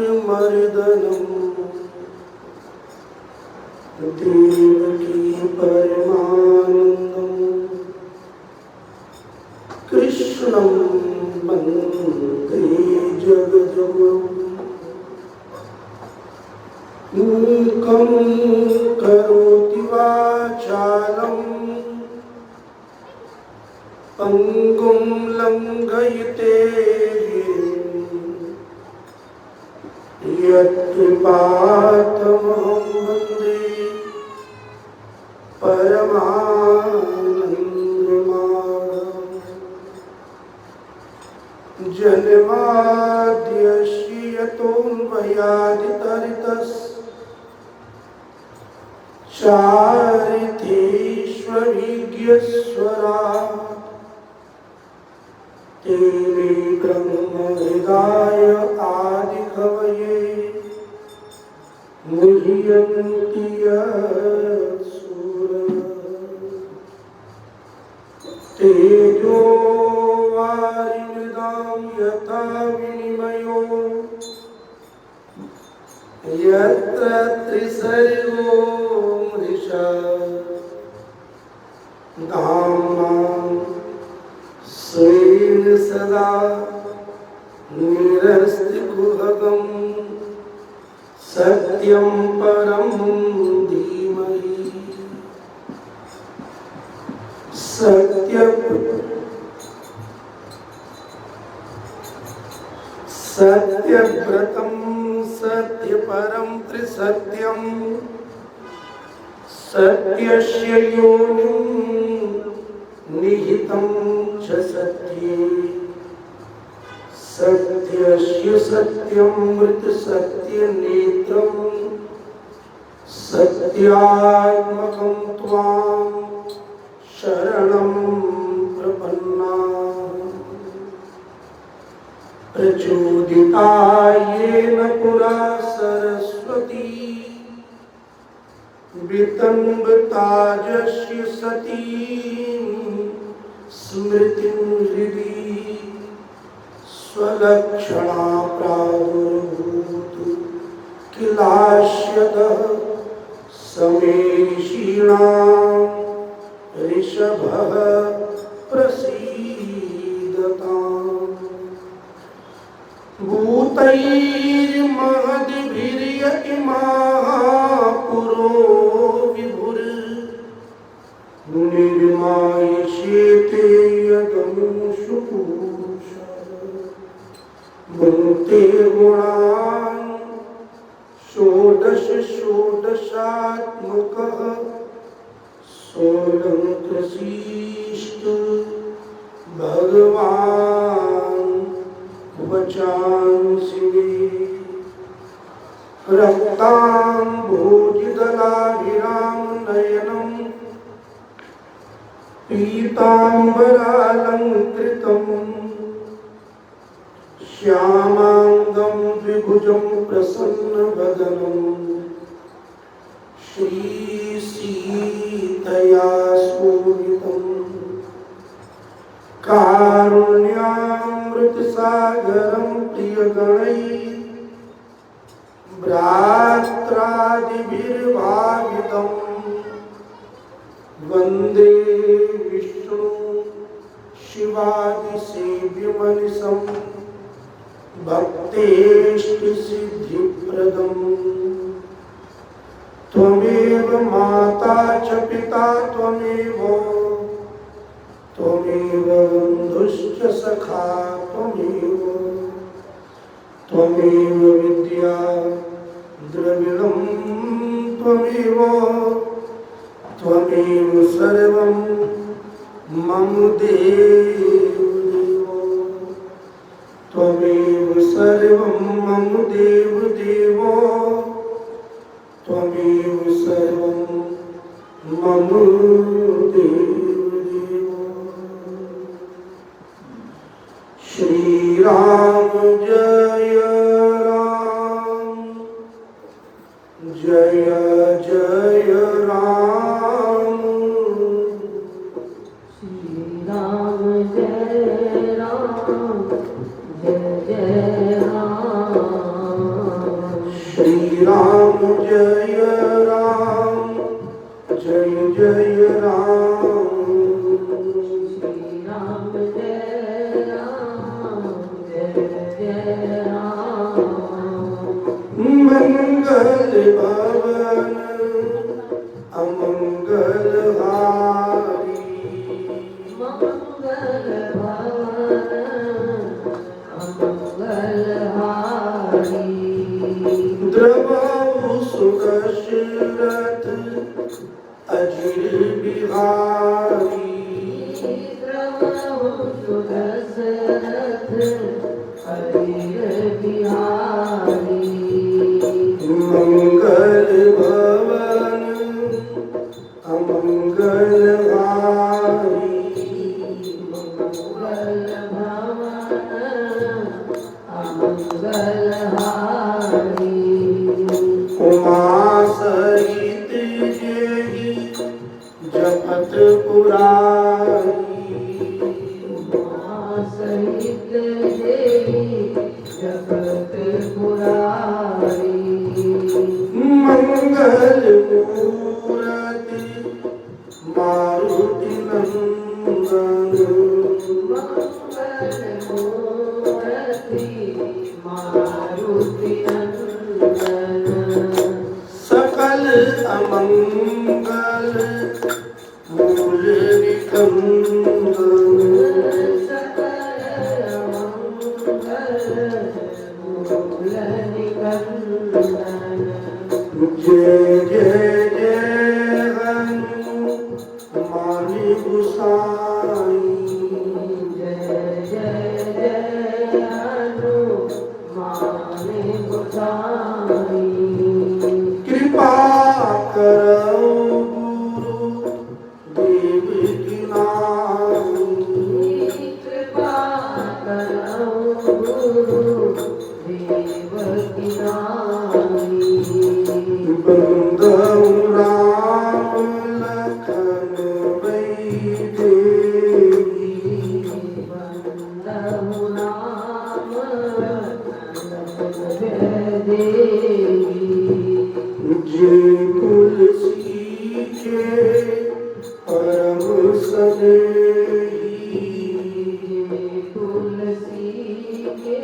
चाणूरमर्दनम् देवकी परमानन्दम् कृष्णं वन्दे जगद्गुरुम् मूकं करोति वाचालम् पङ्गुं लङ्घयते यत्कृपातमहं वन्दे परमानन्दमाधवम् जन्माद्यस्य यतोऽन्वयादितरितश्चारितेष्वभिज्ञस्वराट् तेने ब्रह्महृदाय आदिकवये मुह्यन्ति यत्सूरः तेजो वारिमृदां यथा विनिमयो यत्र त्रिसर्गो मृषा धाम्ना स्वेन सदा निरस्तिकुहकं सत्यं परं धीमहि सत्यव्रतं सत्यपरं त्रिसत्यं सत्यस्य योनिं निहितं च सत्ये सत्यस्य सत्यमृत सत्यनेत्रं सत्यात्मकं त्वां शरणं प्रपन्ना प्रचोदिता येन पुरा सरस्वती वितन्वताजस्य सती स्मृतिं हृदि स्वलक्षणा प्रादुर्भूतु किलाश्यतः समेषीणां ऋषभः प्रसीदताम् भूतैर्महद्भिर्य इमाः पुरो निर्मायिष्येते यदंशु पुरुषः भुङ्क्ते गुणान् षोडश षोडशात्मकः सोऽलङ्कृषीष्ट भगवान् वचांसि मे रक्ताम्भोजदलाभिरां नयनम् पीताम्बरालङ्कृतं श्यामाङ्गं द्विभुजं प्रसन्नवदनं श्रीसीतया शोभितं कारुण्यामृतसागरं प्रियगणैः भ्रात्रादिभिर्भावितम् वन्दे विष्णु शिवादिसेव्यमनिशं भक्तेष्टसिद्धिप्रदम् त्वमेव माता च पिता त्वमेव बन्धुश्च सखा त्वमेव विद्या द्रविणं त्वमेव सर्वं मम देवदेव त्वमेव सर्वं मम देवदेव त्वमेव सर्वं मम देवदेव। श्री राम जय राम जय जय राम श्री राम जय राम जय जय राम श्री राम जय राम जय जय राम श्री राम जय राम जय जय राम मंगल भवन अमंगल हारी मंगल भवन अमंगल हारी द्रवहु सुदशरथ अजिर बिहारी द्रवहु सुदशरथ अजिर बिहारी मंगल भवन अमंगल हारी मंगल भवन अमंगल हारी उमा सहित जेहि जपत पुरारी उमा सहित देवी जगत पुरारी मंगल मूर्ति मारुति नंदन मंगल मूर्ति मारुति नंदन सकल अमंगल मूल निकंदन सकल मंगल मूल निकंदन जय जय जय हनुमानि गोसाई जय जय जय हनुमान गोसाई कृपा करो गुरु देव की नाई कृपा करो गुरु देव की नाई बंदौ राम लखन वैदेही बंदहु नाम देवी जे तुलसी के परम स्नेही तुलसी के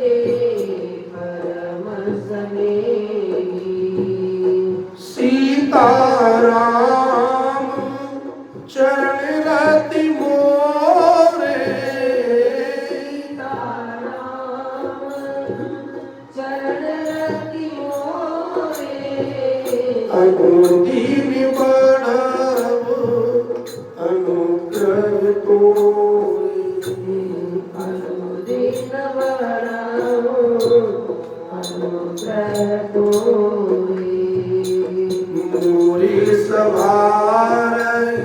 परम स्नेही सीताराम चरण रति मोरे सीताराम चरण रति मोरे अनुदीन बढ़व अनुग्रह तोरे अनुदिन बढ़ाओ अनुग्रह तोरे मोरी सवारहि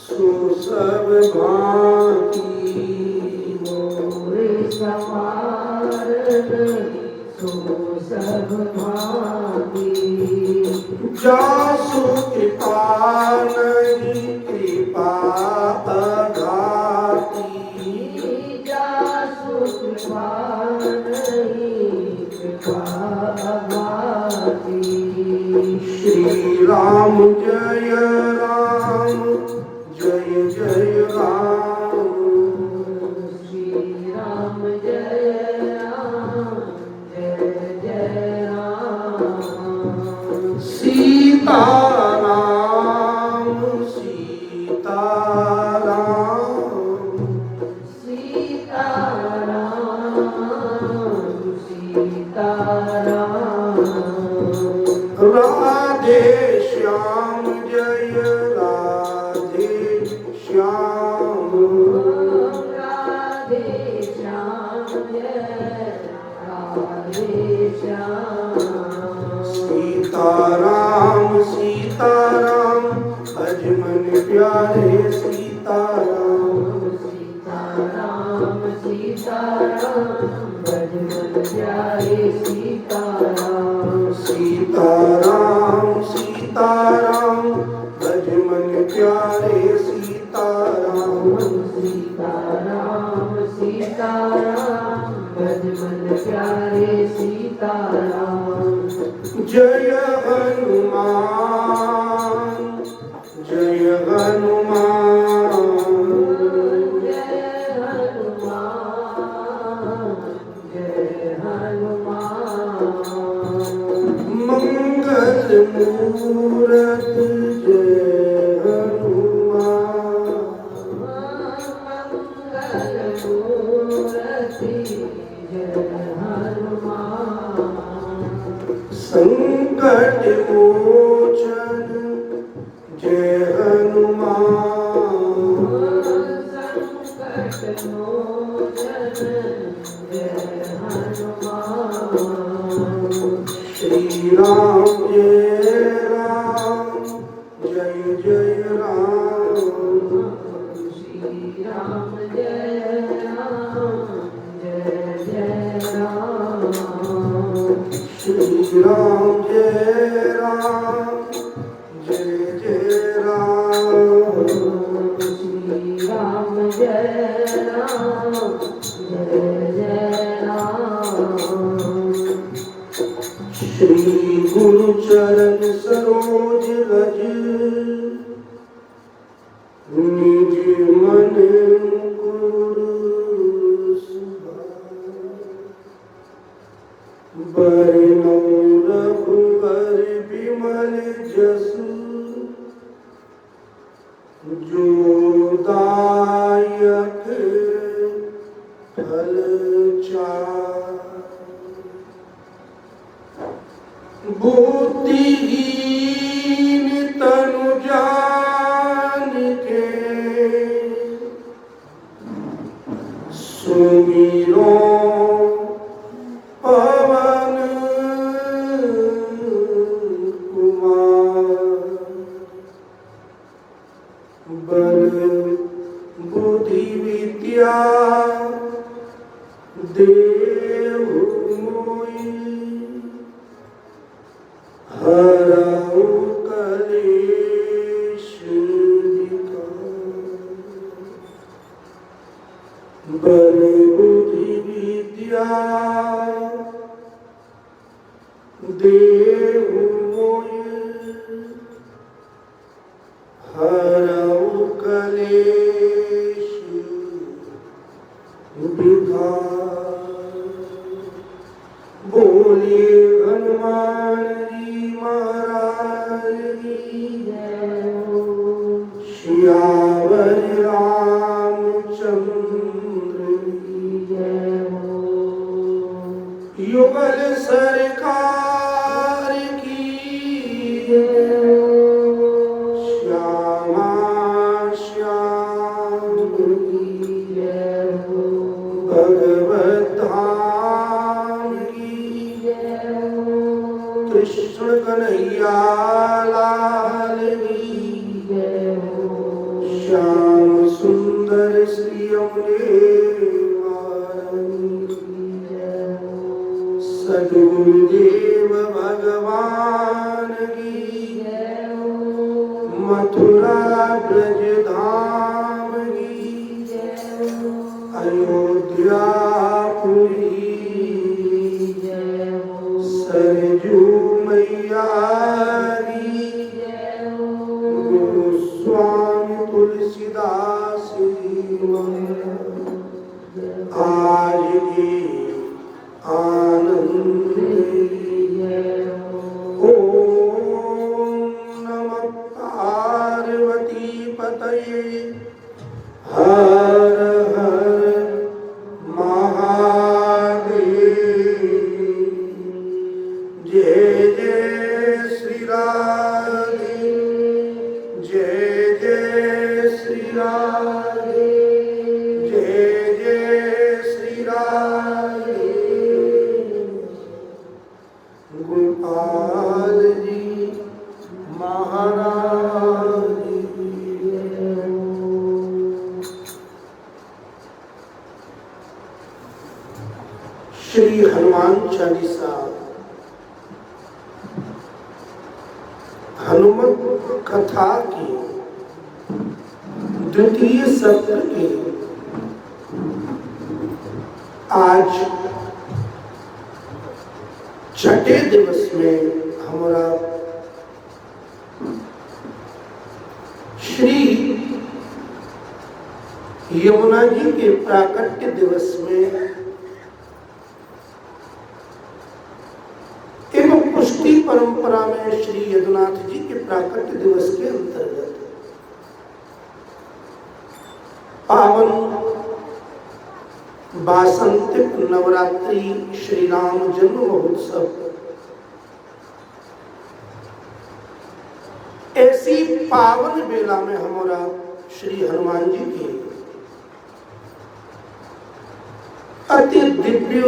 सो सब भांति मोरे सवारन सो सब भांति जासु कृपा नहीं कृपा अघाती जासु कृपा नहीं कृपा भाती श्री राम जय राम जय जय राम राधे श्याम जय राधे श्याम राधे श्याम जय राधे श्याम सीताराम सीताराम अजमन प्यारे सीताराम सीताराम सीताराम भजमन प्यारे सीताराम सीताराम सीताराम अजमन प्यारे सीताराम सीताराम सीताराम भजमन प्यारे सीताराम जय हनुमान जय हनुमान जय हनुमान जय हनुमान मंगल मूरत जय हनुमान मंगल मूर्ति जय हनुमान संकट मोचन जय हनुमान संकट मोचन जय हनुमान श्री राम जय जय राम श्री राम जय जय राम श्री राम जय जय राम श्री राम जय जय राम श्री गुरु चरण सरोज रज निज मन गुरु बरनौ रघुवर विमल जसु जो दायक फल बुद्धिहीन तनु जान के सुमिरो पवन कुमार बल बुद्धि विद्या देहु मोहि हरऊ कलेश बल बुद्धि विद्या देहु मोहि हरऊ कलेश विकार बोलिए हनुमान जी महाराज की श्यावर रामचंद्र युगल सरकार की श्यामा श्याम भगवत धाम की कृष्ण कन्हैया लाल की श्याम सुंदर श्री सदगुरुदेव भगवान की मथुरा ब्रज धाम की अयोध्या पुरी सरजू मैया की गोस्वामी तुलसीदास जी आज की आनंद ओम नमः पार्वती पतये हर हर महादेव। जय जय श्री राधे, जय जय श्री राधे, जय जय श्री राधे। गोपाल जी महाराज की जय। श्री हनुमान चालीसा हनुमत कथा की द्वितीय सत्र के आज छठे दिवस में हमारा श्री यमुना जी के प्राकट्य दिवस में एवं पुष्टि परंपरा में श्री यदुनाथ जी के प्राकट्य दिवस के अंतर्गत पावन वासंतिक नवरात्रि श्री राम जन्म महोत्सव ऐसी पावन बेला में हमारा श्री हनुमान जी की अति दिव्य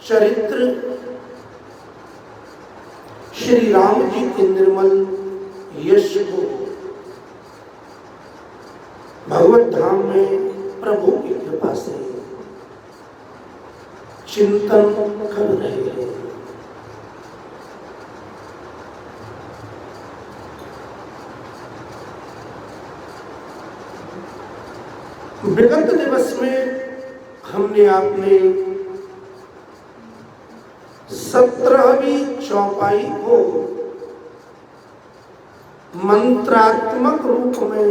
चरित्र श्री राम जी के निर्मल यश को भगवत धाम में प्रभु की कृपा से चिंतन कर रहे हैं। विगत दिवस में हमने आपने 17वीं चौपाई को मंत्रात्मक रूप में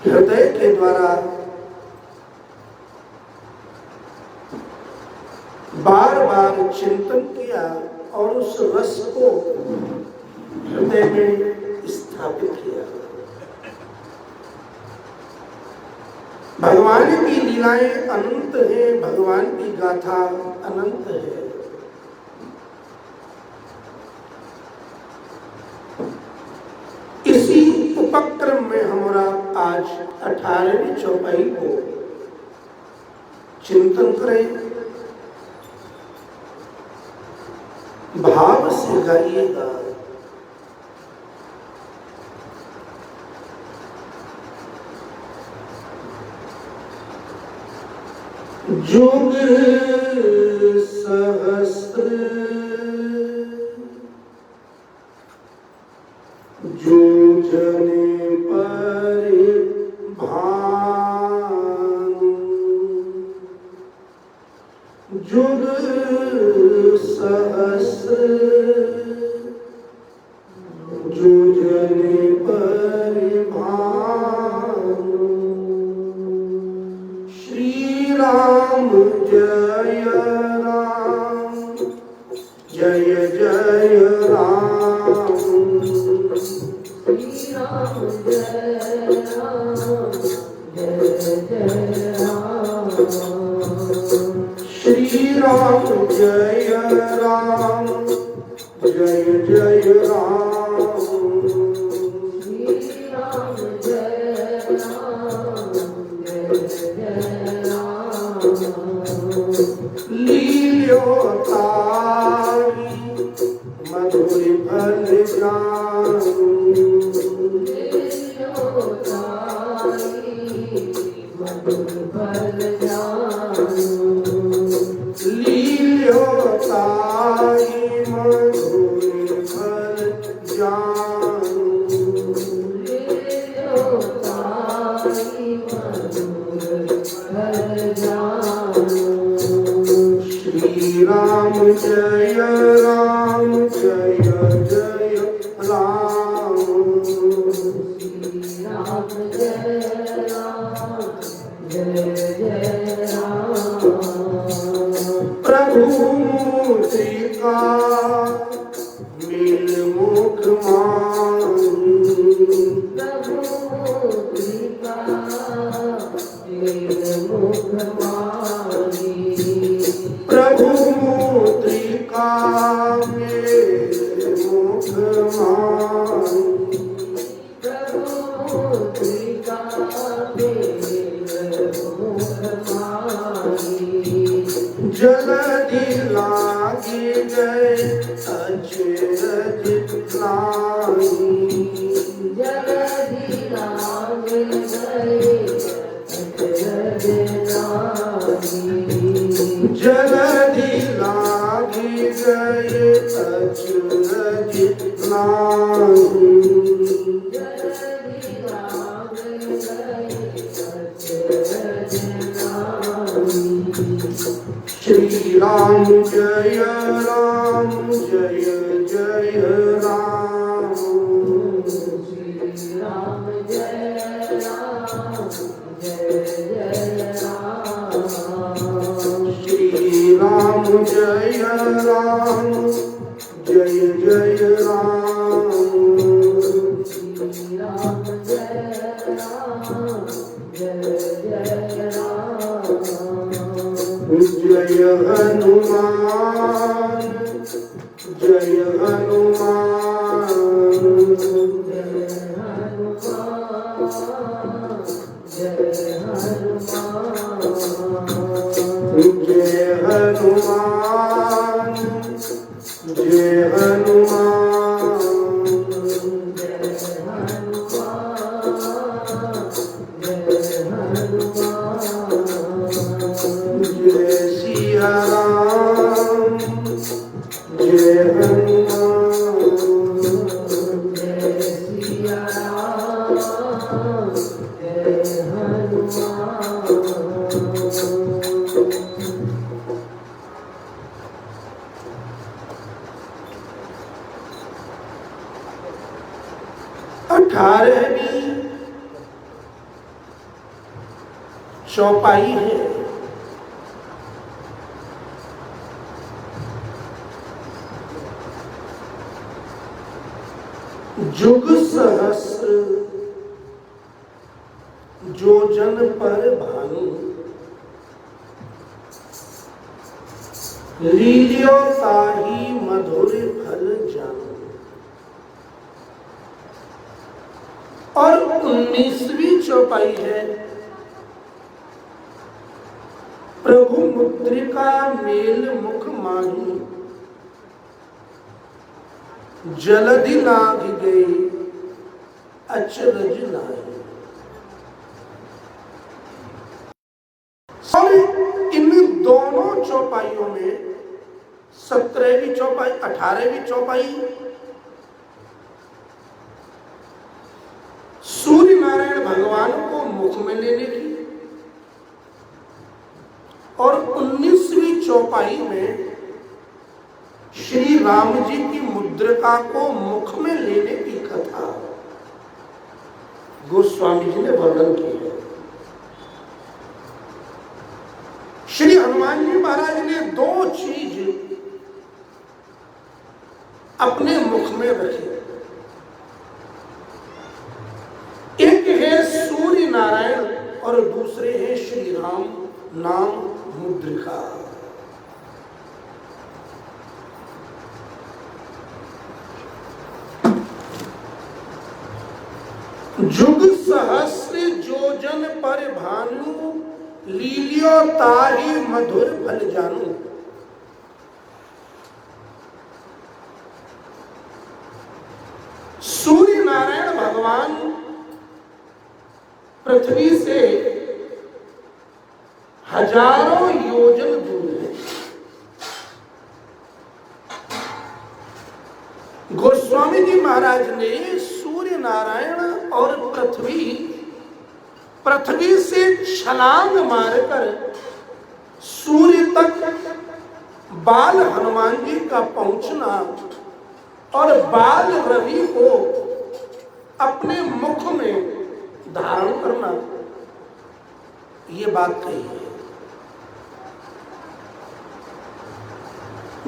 हृदय के द्वारा बार बार चिंतन किया और उस रस को हृदय में स्थापित किया। भगवान की लीलाएं अनंत है, भगवान की गाथा अनंत है। इसी उपक्रम में हमारा आज 18वीं चौपाई को चिंतन करें। भाव से गाइएगा। जुग सहस्त्र जूझने परिभान, जुग सहस्त्र जूझने परिभान। श्री राम जय राम, जय जय राम। श्री राम जय राम, जय जय राम। श्री राम जय राम, जय जय राम। श्री राम जय राम, जय जय राम। लील्यो तारी मधुर फल जान, लील्यो तारी मधुर फल जान। श्री राम जय राम, जय जय राम। श्री राम जय राम, जय जय राम। प्रभु मूर्ति का मिल मुख मान, प्रभु मुद्रिका मेरे मुख माही जलधि लागी गए अचरज नाही जलधि लागी गए अचरज नाही श्री राम जय जय राम श्री राम जय जय राम जय हनुमान जय हनुमान जय हनुमान जय हनुमान जय सिया राम जय हनुमान अठारहवीं चौपाई है। जुग सहस्र जोजन पर भानु लीलियो ताही मधुर फल जानु। और 19वीं चौपाई है प्रभु मुद्रिका मेल मुख माही जलधि लाग गई अचरज नाही। और इन दोनों चौपाइयों में 17वीं चौपाई 18वीं चौपाई सूर्य नारायण भगवान को मुख में लेने की और 19वीं चौपाई में श्री राम जी की मुद्रिका को मुख में लेने की कथा गोस्वामी जी ने वर्णन की है। श्री हनुमान जी महाराज ने 2 चीज अपने मुख में रखी। एक है सूर्य नारायण और दूसरे हैं श्री राम नाम मुद्रिका। जुग सहस्र जोजन पर भानु लीलियो ताही मधुर फल जानू। सूर्य नारायण भगवान पृथ्वी से हजारों योजन दूर है। गोस्वामी जी महाराज ने सूर्य नारायण और पृथ्वी से छलांग मारकर सूर्य तक बाल हनुमान जी का पहुंचना और बाल रवि को अपने मुख में धारण करना, ये बात कही है।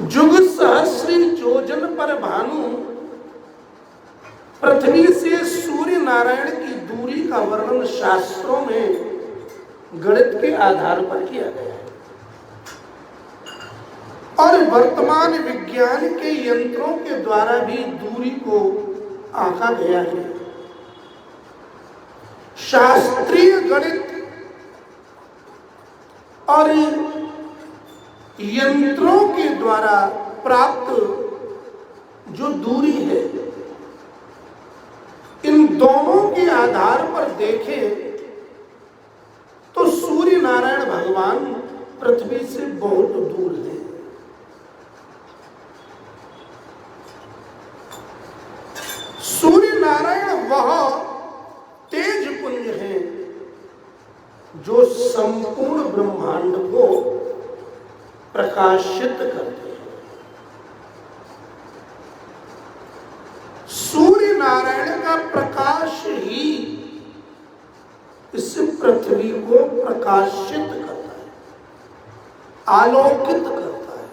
जुग सहस्र जोजन पर भानु पृथ्वी से सूर्य नारायण की दूरी का वर्णन शास्त्रों में गणित के आधार पर किया गया है और वर्तमान विज्ञान के यंत्रों के द्वारा भी दूरी को आंका गया है। शास्त्रीय गणित और यंत्रों के द्वारा प्राप्त जो दूरी है, इन दोनों के आधार पर देखें तो सूर्य नारायण भगवान पृथ्वी से बहुत दूर है। सूर्य नारायण वह तेज पुंज है जो संपूर्ण ब्रह्मांड को प्रकाशित करते हैं। सूर्य नारायण का प्रकाश ही इस पृथ्वी को प्रकाशित करता है, आलोकित करता है।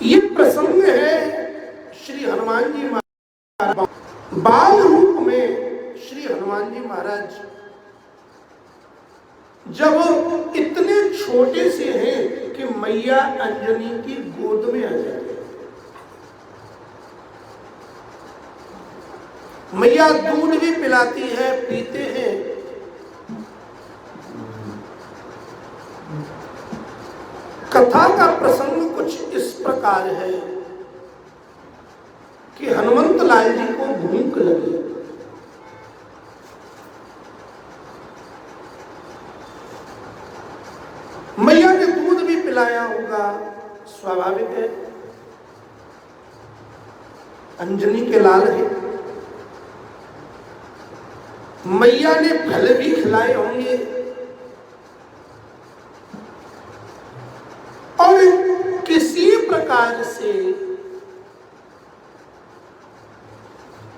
ये प्रसंग है श्री हनुमान जी महाराज बाल रूप में। श्री हनुमान जी महाराज जब इतने छोटे से हैं कि मैया अंजनी की गोद में आ जाते हैं। मैया दूध भी पिलाती है, पीते हैं। कथा का प्रसंग कुछ इस प्रकार है कि हनुमंत लाल जी को भूख लगी। मैया ने दूध भी पिलाया होगा, स्वाभाविक है, अंजनी के लाल है। मैया ने फल भी खिलाए होंगे और किसी प्रकार से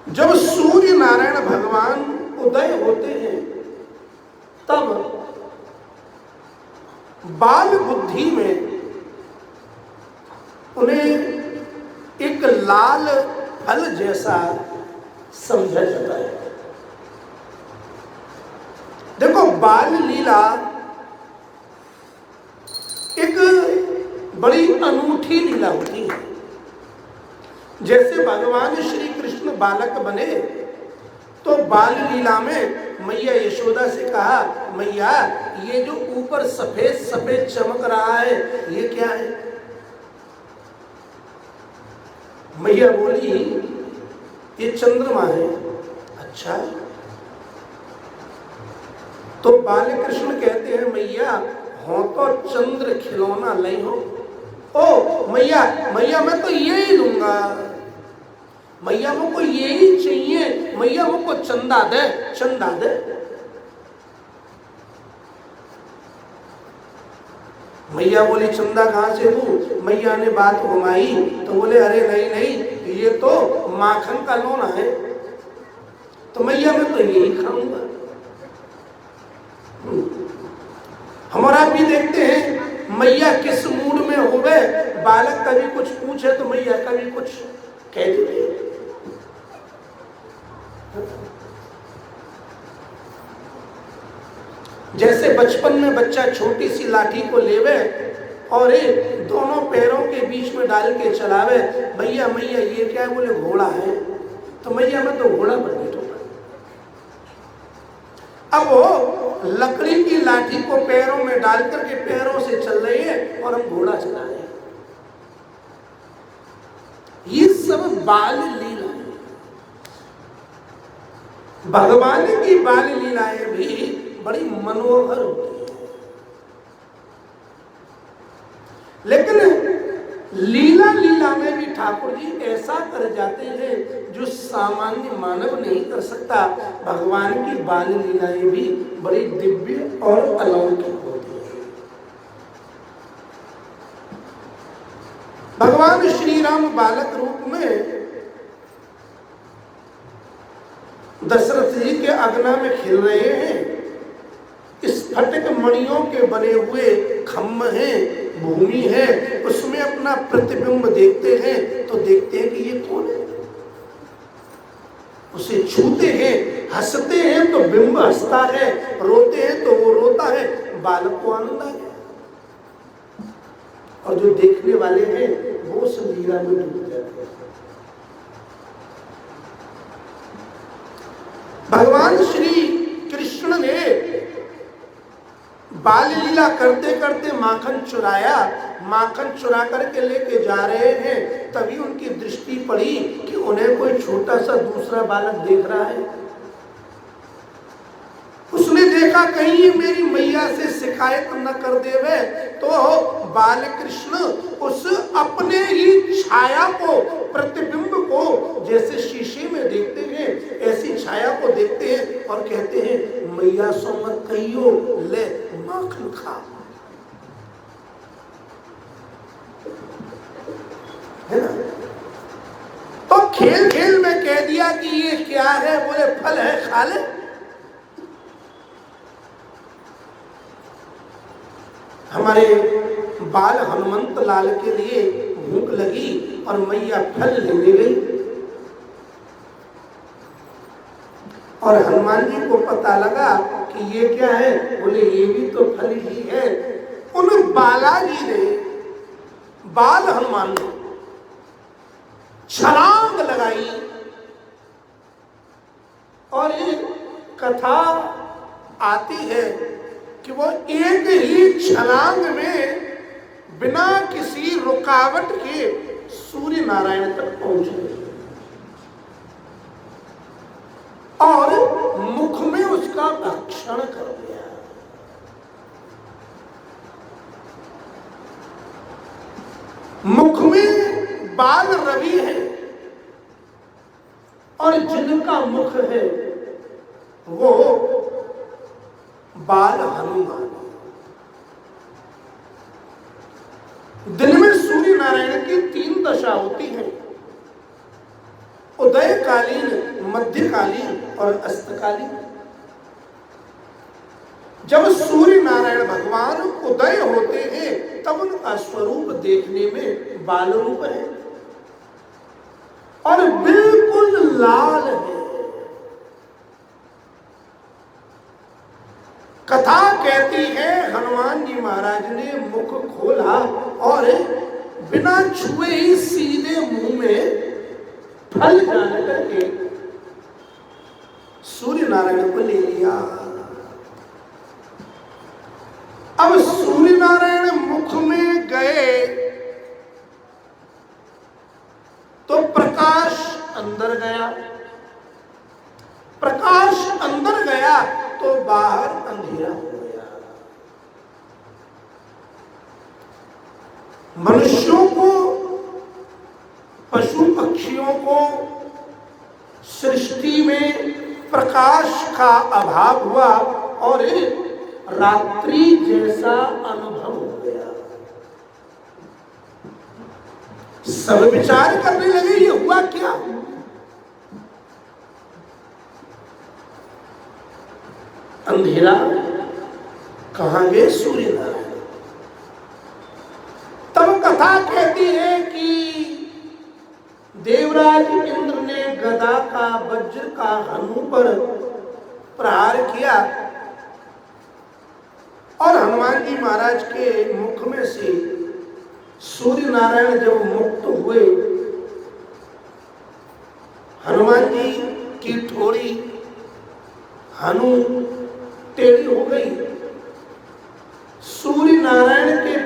जब सूर्य नारायण भगवान उदय होते हैं तब बाल बुद्धि में उन्हें एक लाल फल जैसा समझा जाता है। देखो, बाल लीला एक बड़ी अनूठी लीला होती है। जैसे भगवान श्री कृष्ण बालक बने तो बाल लीला में मैया यशोदा से कहा, मैया ये जो ऊपर सफेद सफेद चमक रहा है ये क्या है? मैया बोली ये चंद्रमा है। अच्छा, तो बाल कृष्ण कहते हैं मैया हो तो चंद्र खिलौना नहीं हो। ओ मैया, मैया मैं तो यही लूंगा, मैया मुझको यही चाहिए, मैया मुझको चंदा दे, चंदा दे। मैया बोली चंदा कहां से दूं? मैया ने बात घुमाई तो बोले अरे नहीं नहीं, ये तो माखन का लोना है। तो मैया मैं तो यही खाऊंगा। हमारा भी देखते हैं मैया किस मूड में हो गए। बालक कभी कुछ पूछे तो मैया कभी कुछ कह देते। जैसे बचपन में बच्चा छोटी सी लाठी को लेवे और दोनों पैरों के बीच में डाल के चलावे, भैया मैया ये क्या है? बोले घोड़ा है। तो मैया मैं तो घोड़ा पर बैठूंगा। अब वो लकड़ी की लाठी को पैरों में डाल करके पैरों से चल रही है और हम घोड़ा चला रहे हैं। ये सब बाल लीला है। भगवान की बाल लीलाएं भी बड़ी मनोहर होती है, लेकिन लीला लीला में भी ठाकुर जी ऐसा कर जाते हैं जो सामान्य मानव नहीं कर सकता। भगवान की बाल लीलाएं भी बड़ी दिव्य और अलौकिक होती है। भगवान श्री राम बालक रूप में दशरथ जी के अगना में खेल रहे हैं। इस स्फटिक मणियों के बने हुए खम्भ हैं, भूमि है, उसमें अपना प्रतिबिंब देखते हैं तो देखते हैं कि ये कौन है। उसे छूते हैं, हंसते हैं तो बिंब हंसता है, रोते हैं तो वो रोता है, बालक को आनंद आ गया। और जो देखने वाले हैं वो उस लीला में डूब जाते हैं। भगवान श्री कृष्ण ने बाल लीला करते करते माखन चुराया। माखन चुरा करके लेके जा रहे हैं, तभी उनकी दृष्टि पड़ी कि उन्हें कोई छोटा सा दूसरा बालक देख रहा है। उसने देखा कहीं ये मेरी मैया से शिकायत न कर देवे, तो बाल कृष्ण उस अपने ही छाया को, प्रतिबिंब को जैसे शीशे में देखते हैं ऐसी छाया को देखते हैं और कहते हैं मैया सो मत कहियो, ले माखन खा। है ना? तो खेल खेल में कह दिया कि ये क्या है, बोले फल है खा ले। हमारे बाल हनुमंत लाल के लिए भूख लगी और मैया फल लेने गई और हनुमान जी को पता लगा कि ये क्या है, बोले ये भी तो फल ही है। उन बालाजी ने, बाल हनुमान ने छलांग लगाई और ये कथा आती है कि वो एक ही छलांग में बिना किसी रुकावट के सूर्य नारायण तक पहुंचे और मुख में उसका भक्षण कर दिया। मुख में बाल रवि है और जिनका मुख है वो बाल हनुमान। दिन में सूर्य नारायण की 3 दशा होती है, उदयकालीन, मध्यकालीन और अस्तकालीन। जब सूर्य नारायण भगवान उदय होते हैं तब उनका स्वरूप देखने में बाल रूप है और बिल्कुल लाल है। कथा कहती है हनुमान जी महाराज ने मुख खोला और बिना छुए ही सीधे मुंह में फल जाने करके सूर्य नारायण को ले लिया। अब सूर्य नारायण मुख में गए तो प्रकाश अंदर गया, प्रकाश अंदर गया तो बाहर अंधेरा हो गया। मनुष्यों को, पशु पक्षियों को सृष्टि में प्रकाश का अभाव हुआ और रात्रि जैसा अनुभव हो गया। सब विचार करने लगे ये हुआ क्या। अंधेरा, कहां गए सूर्य नारायण। तब कथा कहती है कि देवराज इंद्र ने गदा का, वज्र का हनु पर प्रहार किया और हनुमान जी महाराज के मुख में से सूर्य नारायण जब मुक्त हुए, हनुमान जी की थोड़ी हनु टेढ़ी हो गई। सूर्य नारायण के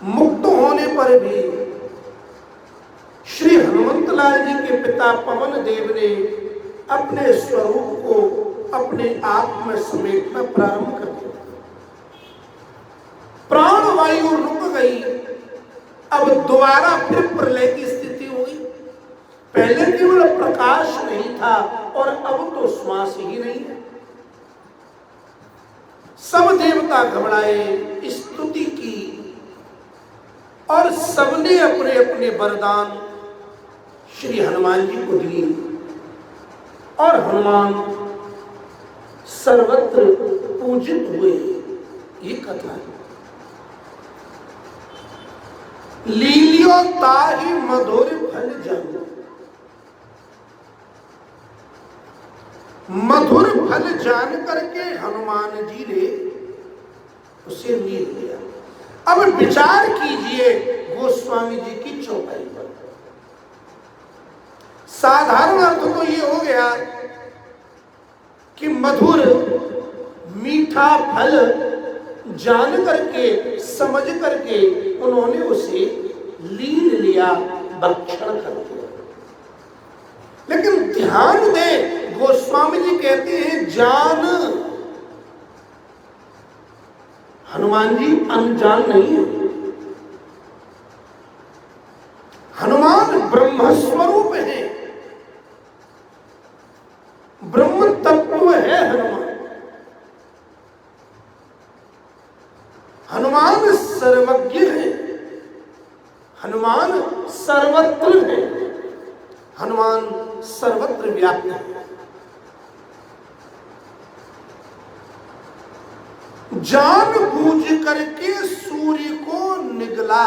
मुक्त होने पर भी श्री हनुमंत लाल जी के पिता पवन देव ने अपने स्वरूप को अपने आप में समेटना प्रारंभ कर दिया। प्राण वायु रुक गई। अब दोबारा फिर प्रलय की स्थिति हुई। पहले केवल प्रकाश नहीं था और अब तो श्वास ही नहीं है। सब देवता घबराए, स्तुति की और सबने अपने अपने वरदान श्री हनुमान जी को दिए और हनुमान सर्वत्र पूजित हुए। ये कथा है। लीलियो ताहि मधुर फल जानो, मधुर फल जान करके हनुमान जी ने उसे लील लिया। अब विचार कीजिए गोस्वामी जी की चौपाई पर। साधारण अर्थ तो ये हो गया कि मधुर मीठा फल जान करके समझ करके उन्होंने उसे लील लिया, भक्षण कर दिया। लेकिन ध्यान दें, गोस्वामी जी कहते हैं जान। हनुमान जी अनजान नहीं है। हनुमान ब्रह्म स्वरूप है, ब्रह्म तत्व है हनुमान। हनुमान सर्वज्ञ है, हनुमान सर्वत्र है, हनुमान सर्वत्र व्याप्त है। जान बूझ करके सूर्य को निगला,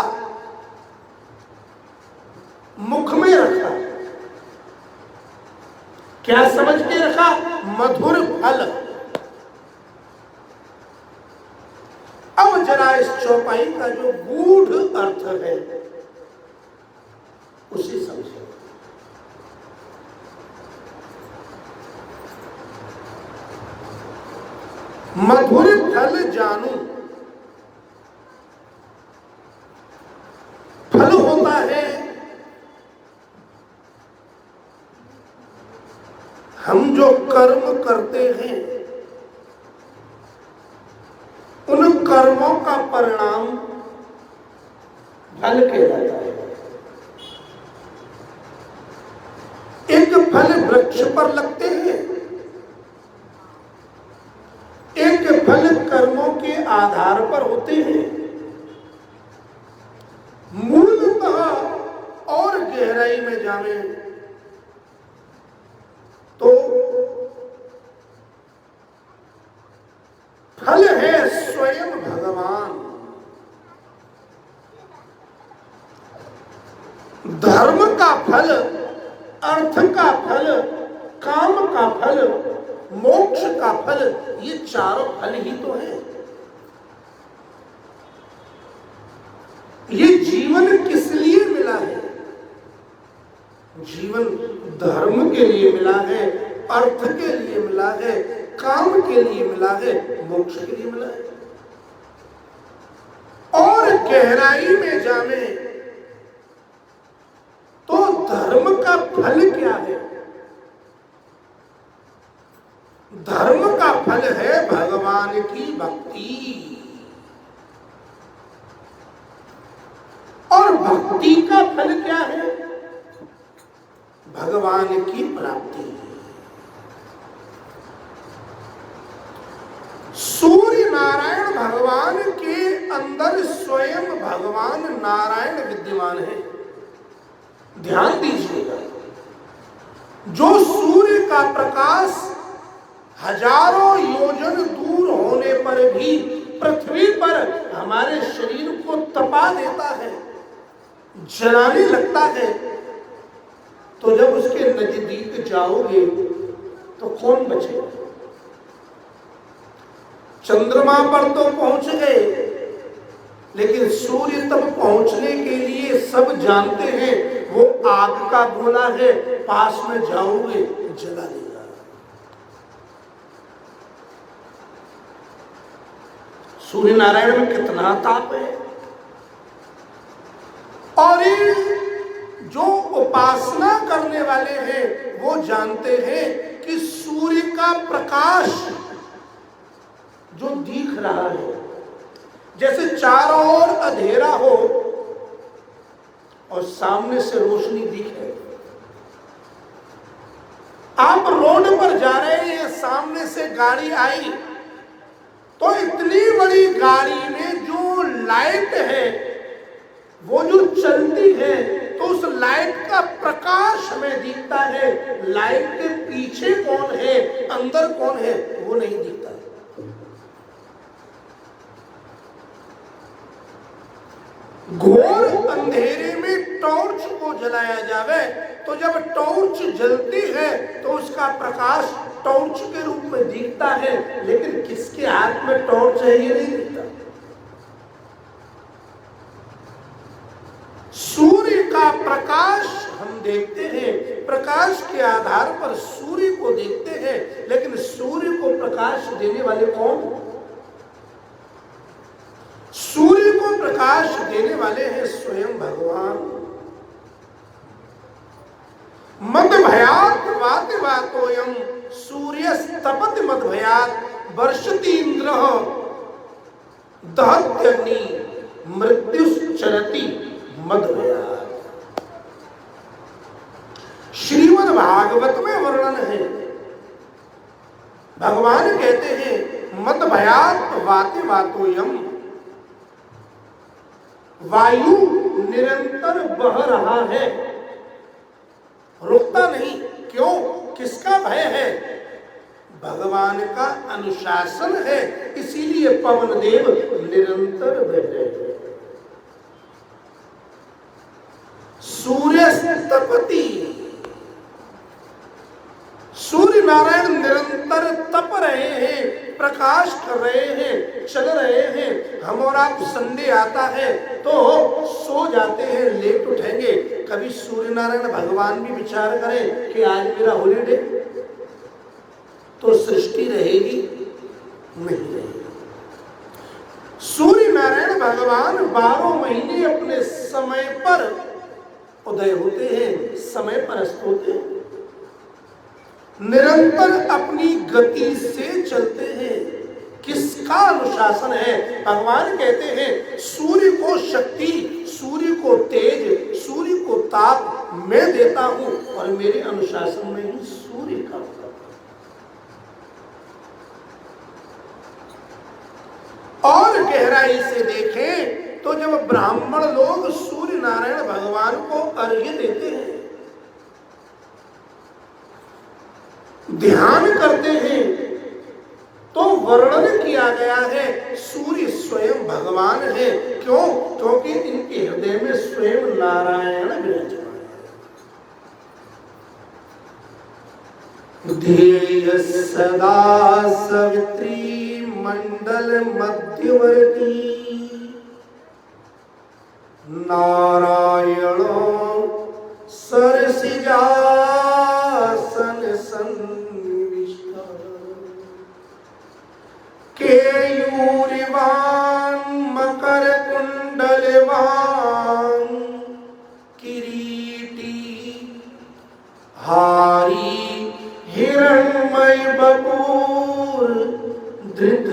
मुख में रखा। क्या समझ के रखा? मधुर फल। अब जरा इस चौपाई का जो गूढ़ अर्थ है उसे समझो। मधुर फल जानू, फल होता है हम जो कर्म करते हैं उन कर्मों का परिणाम फल कहलाता है। एक फल वृक्ष पर लगते हैं, एक फल कर्मों के आधार पर होते हैं। मूलतः और गहराई में जाने तो फल है स्वयं भगवान। धर्म का फल, अर्थ का फल, काम का फल, मोक्ष का फल, ये चारों फल ही तो है। ये जीवन किस लिए मिला है? जीवन धर्म के लिए मिला है, अर्थ के लिए मिला है, काम के लिए मिला है, मोक्ष के लिए मिला है। और गहराई में जाने तो धर्म का फल क्या है? धर्म का फल है भगवान की भक्ति, और भक्ति का फल क्या है? भगवान की प्राप्ति। सूर्य नारायण भगवान के अंदर स्वयं भगवान नारायण विद्यमान है। ध्यान दीजिएगा, जो सूर्य का प्रकाश हजारों योजन दूर होने पर भी पृथ्वी पर हमारे शरीर को तपा देता है, जलाने लगता है, तो जब उसके नजदीक जाओगे तो कौन बचेगा? चंद्रमा पर तो पहुंच गए, लेकिन सूर्य तक पहुंचने के लिए सब जानते हैं वो आग का गोला है, पास में जाओगे जला देगा। सूर्य नारायण में कितना ताप है। और जो उपासना करने वाले हैं वो जानते हैं कि सूर्य का प्रकाश जो दिख रहा है, जैसे चारों ओर अंधेरा हो और सामने से रोशनी दिखे। आप रोड पर जा रहे हैं, सामने से गाड़ी आई तो इतनी बड़ी गाड़ी में जो लाइट है वो जो चलती है तो उस लाइट का प्रकाश हमें दिखता है। लाइट के पीछे कौन है, अंदर कौन है वो नहीं दिखता। घोर अंधेरे में टॉर्च को जलाया जावे तो जब टॉर्च जलती है तो उसका प्रकाश टॉर्च के रूप में दिखता है, लेकिन किसके हाथ में टॉर्च है ये नहीं दिखता। सूर्य का प्रकाश हम देखते हैं, प्रकाश के आधार पर सूर्य को देखते हैं, लेकिन सूर्य को प्रकाश देने वाले कौन? सूर्य को प्रकाश देने वाले हैं स्वयं भगवान। मद भयात वात वातोयम सूर्यस्तपति मद भयात वर्षति इंद्र दहत्यग्नि मृत्युश्चरति मद भयात। श्रीमद् भागवत में वर्णन है, भगवान कहते हैं मद भयात वाते वातोयम, वायु निरंतर बह रहा है, रुकता नहीं। क्यों? किसका भय है? भगवान का अनुशासन है, इसीलिए पवन देव निरंतर बह रहे हैं। सूर्यस्तपति, सूर्य नारायण निरंतर तप रहे हैं, प्रकाश कर रहे हैं, चल रहे हैं। हम और आप संडे आता है तो सो जाते हैं, लेट उठेंगे। कभी सूर्य नारायण भगवान भी विचार करें कि आज मेरा हॉलीडे, तो सृष्टि रहेगी? नहीं रहेगी। सूर्य नारायण भगवान 12 महीने अपने समय पर उदय होते हैं, समय पर अस्त होते हैं, निरंतर अपनी गति से चलते हैं। किसका अनुशासन है? भगवान कहते हैं सूर्य को शक्ति, सूर्य को तेज, सूर्य को ताप मैं देता हूं और मेरे अनुशासन में ही सूर्य का। और गहराई से देखें तो जब ब्राह्मण लोग सूर्य नारायण भगवान को अर्घ्य देते हैं, ध्यान करते हैं, तो वर्णन किया गया है सूर्य स्वयं भगवान है। क्यों? क्योंकि इनके हृदय में स्वयं नारायण विराजमान है। ध्येय सदा सवित्री मंडल मध्यवर्ती नारायण सरसिजासन संविष्ट केयूरिवान मकर कुंडलवान किरीटी हारी हिरण्मय बपूर धृत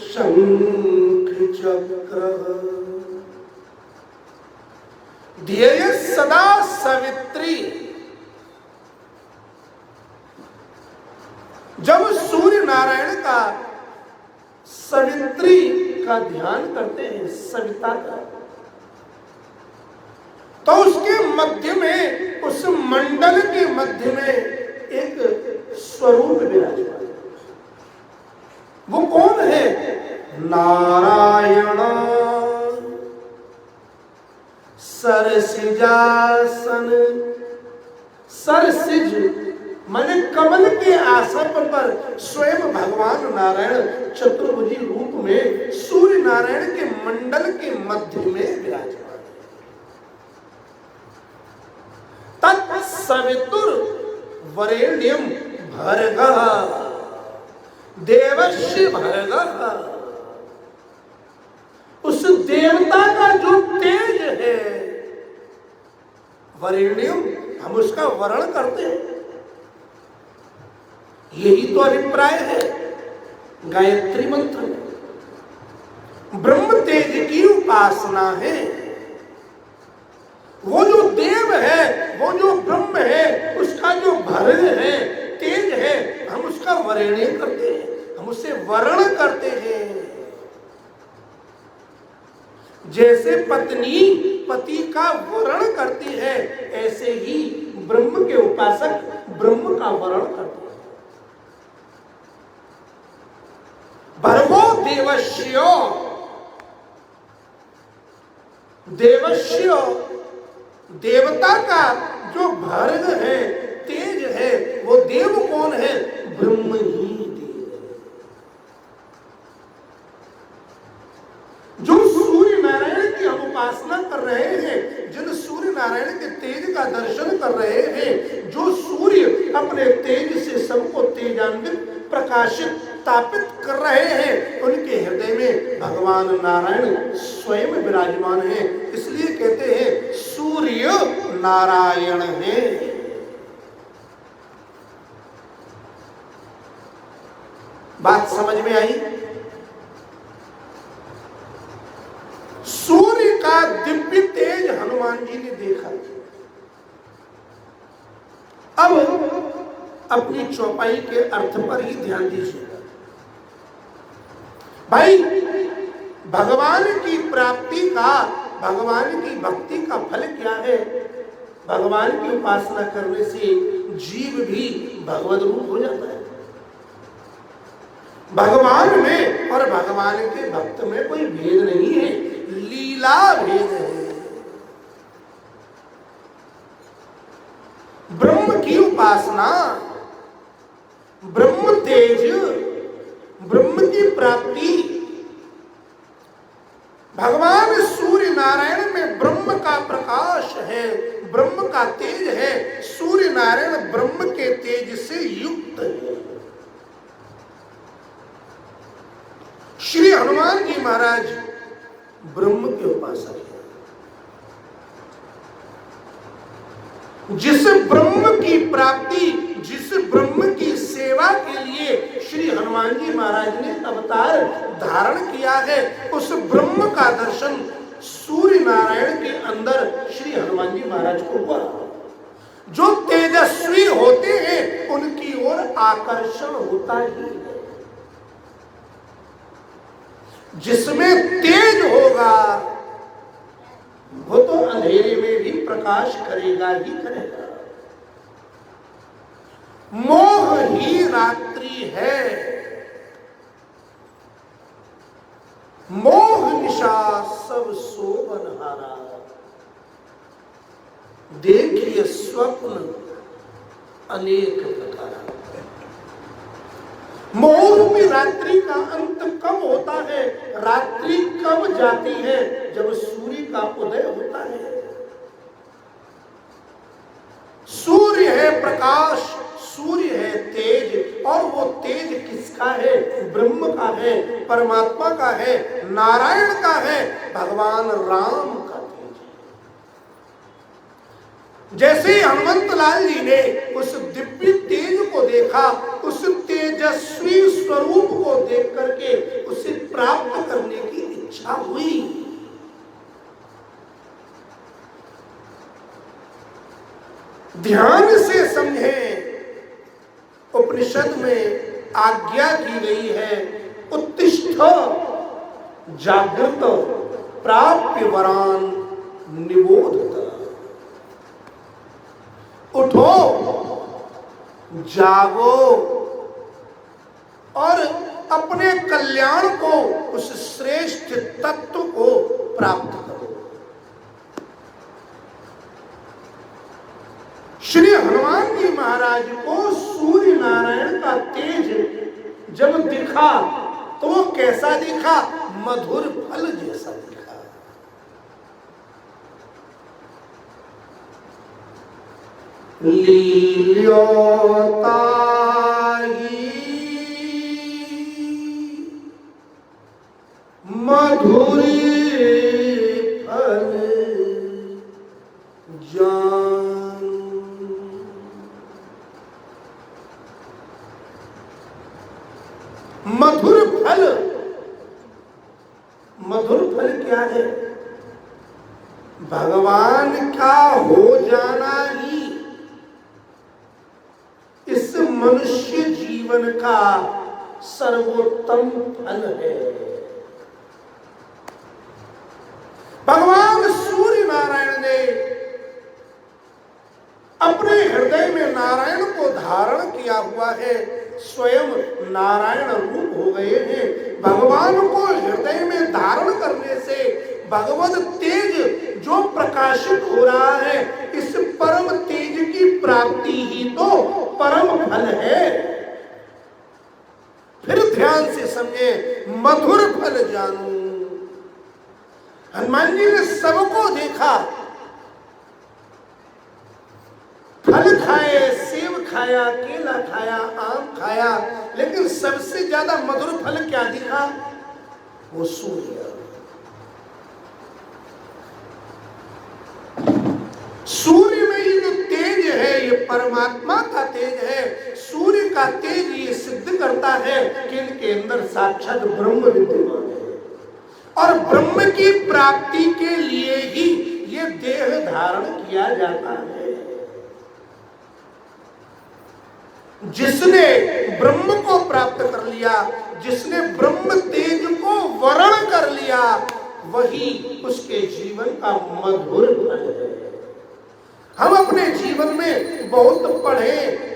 शंख चक्र। ध्येय सदा सवित्री, जब सूर्य नारायण का सवित्री का ध्यान करते हैं, सविता का, तो उसके मध्य में, उस मंडल के मध्य में एक स्वरूप विराजमान है। वो कौन है? नारायण सरसिजासन। सरसिज माने कमल के आसन पर स्वयं भगवान नारायण चतुर्भुजी रूप में सूर्य नारायण के मंडल के मध्य में विराजमान है। तत्सवितुर वरेण्यम भर्गः देवस्य भर्गः। उस देवता का जो तेज है वरेण्यम, हम उसका वर्णन करते हैं। यही तो अभिप्राय है गायत्री मंत्र में। ब्रह्म तेज की उपासना है। वो जो देव है, वो जो ब्रह्म है, उसका जो भर्ग है, तेज है, हम उसका वर्णन करते हैं, हम उससे वर्ण करते हैं। जैसे पत्नी पति का वर्ण करती है, ऐसे ही ब्रह्म के उपासक ब्रह्म का वर्ण करते हैं। देवस्यो, देवस्यो देवता का जो भर्ग है, तेज है, वो देव कौन है? ब्रह्म ही देव है। जो सूर्य नारायण की हम उपासना कर रहे हैं, जिन सूर्य नारायण के तेज का दर्शन कर रहे हैं, जो सूर्य अपने तेज से सबको तेजान्वित प्रकाशित तापित कर रहे हैं, उनके हृदय में भगवान नारायण स्वयं विराजमान हैं। इसलिए कहते हैं सूर्य नारायण है। बात समझ में आई? सूर्य का दिव्य तेज हनुमान जी ने देखा। अब अपनी चौपाई के अर्थ पर ही ध्यान दीजिएगा भाई। भगवान की प्राप्ति का, भगवान की भक्ति का फल क्या है? भगवान की उपासना करने से जीव भी भगवद रूप हो जाता है। भगवान में और भगवान के भक्त में कोई भेद नहीं है, लीला भेद है। ब्रह्म की उपासना, ब्रह्म तेज, ब्रह्म की प्राप्ति, भगवान सूर्य नारायण में ब्रह्म का प्रकाश है, ब्रह्म का तेज है। सूर्य नारायण ब्रह्म के तेज से युक्त है। श्री हनुमान जी महाराज ब्रह्म के उपासक हैं। जिस ब्रह्म की प्राप्ति, जिस ब्रह्म की सेवा के लिए श्री हनुमान जी महाराज ने अवतार धारण किया है, उस ब्रह्म का दर्शन सूर्य नारायण के अंदर श्री हनुमान जी महाराज को हुआ। जो तेजस्वी होते हैं उनकी ओर आकर्षण होता ही है। जिसमें तेज होगा वो तो अंधेरे में भी प्रकाश करेगा ही करेगा। मोह ही रात्रि है, मोह निशा सब सोवनहारा। देखिए स्वप्न अनेक प्रकार। मोह रूपी रात्रि का अंत कब होता है? रात्रि कब जाती है? जब सूर्य का उदय होता है। सूर्य है प्रकाश, सूर्य है तेज, और वो तेज किसका है? ब्रह्म का है, परमात्मा का है, नारायण का है, भगवान राम का तेज है। जैसे हनुमंत लाल जी ने उस दिव्य तेज को देखा, उस तेजस्वी स्वरूप को देख करके उसे प्राप्त करने की इच्छा हुई। ध्यान से समझें, उपनिषद में आज्ञा की गई है, उत्तिष्ठ जागृत प्राप्य वरान निबोधत। उठो, जागो और अपने कल्याण को, उस श्रेष्ठ तत्व को प्राप्त करो। श्री हनुमान जी महाराज को सूर्य नारायण का तेज जब दिखा तो वो कैसा दिखा? मधुर फल जैसा दिखा। लील्योताही मधुरी फल जान। मधुर फल, मधुर फल क्या है? भगवान का हो जाना ही इस मनुष्य जीवन का सर्वोत्तम फल है। भगवान सूर्य नारायण ने अपने हृदय में नारायण को धारण किया हुआ है, स्वयं नारायण रूप हो गए हैं। भगवान को हृदय में धारण करने से भगवत तेज जो प्रकाशित हो रहा है, इस परम तेज की प्राप्ति ही तो परम फल है। फिर ध्यान से समझे, मधुर फल जानू। हनुमान जी ने सबको देखा, फल खाए, सेब खाया, केला खाया, आम खाया, लेकिन सबसे ज्यादा मधुर फल क्या दिखा? वो सूर्य। सूर्य में ये जो तेज है, ये परमात्मा का तेज है। सूर्य का तेज ये सिद्ध करता है कि इनके अंदर साक्षात ब्रह्म विद्यमान है, और ब्रह्म की प्राप्ति के लिए ही ये देह धारण किया जाता है। जिसने ब्रह्म को प्राप्त कर लिया, जिसने ब्रह्म तेज को वर्ण कर लिया, वही उसके जीवन का मधुर फल है। हम अपने जीवन में बहुत पढ़े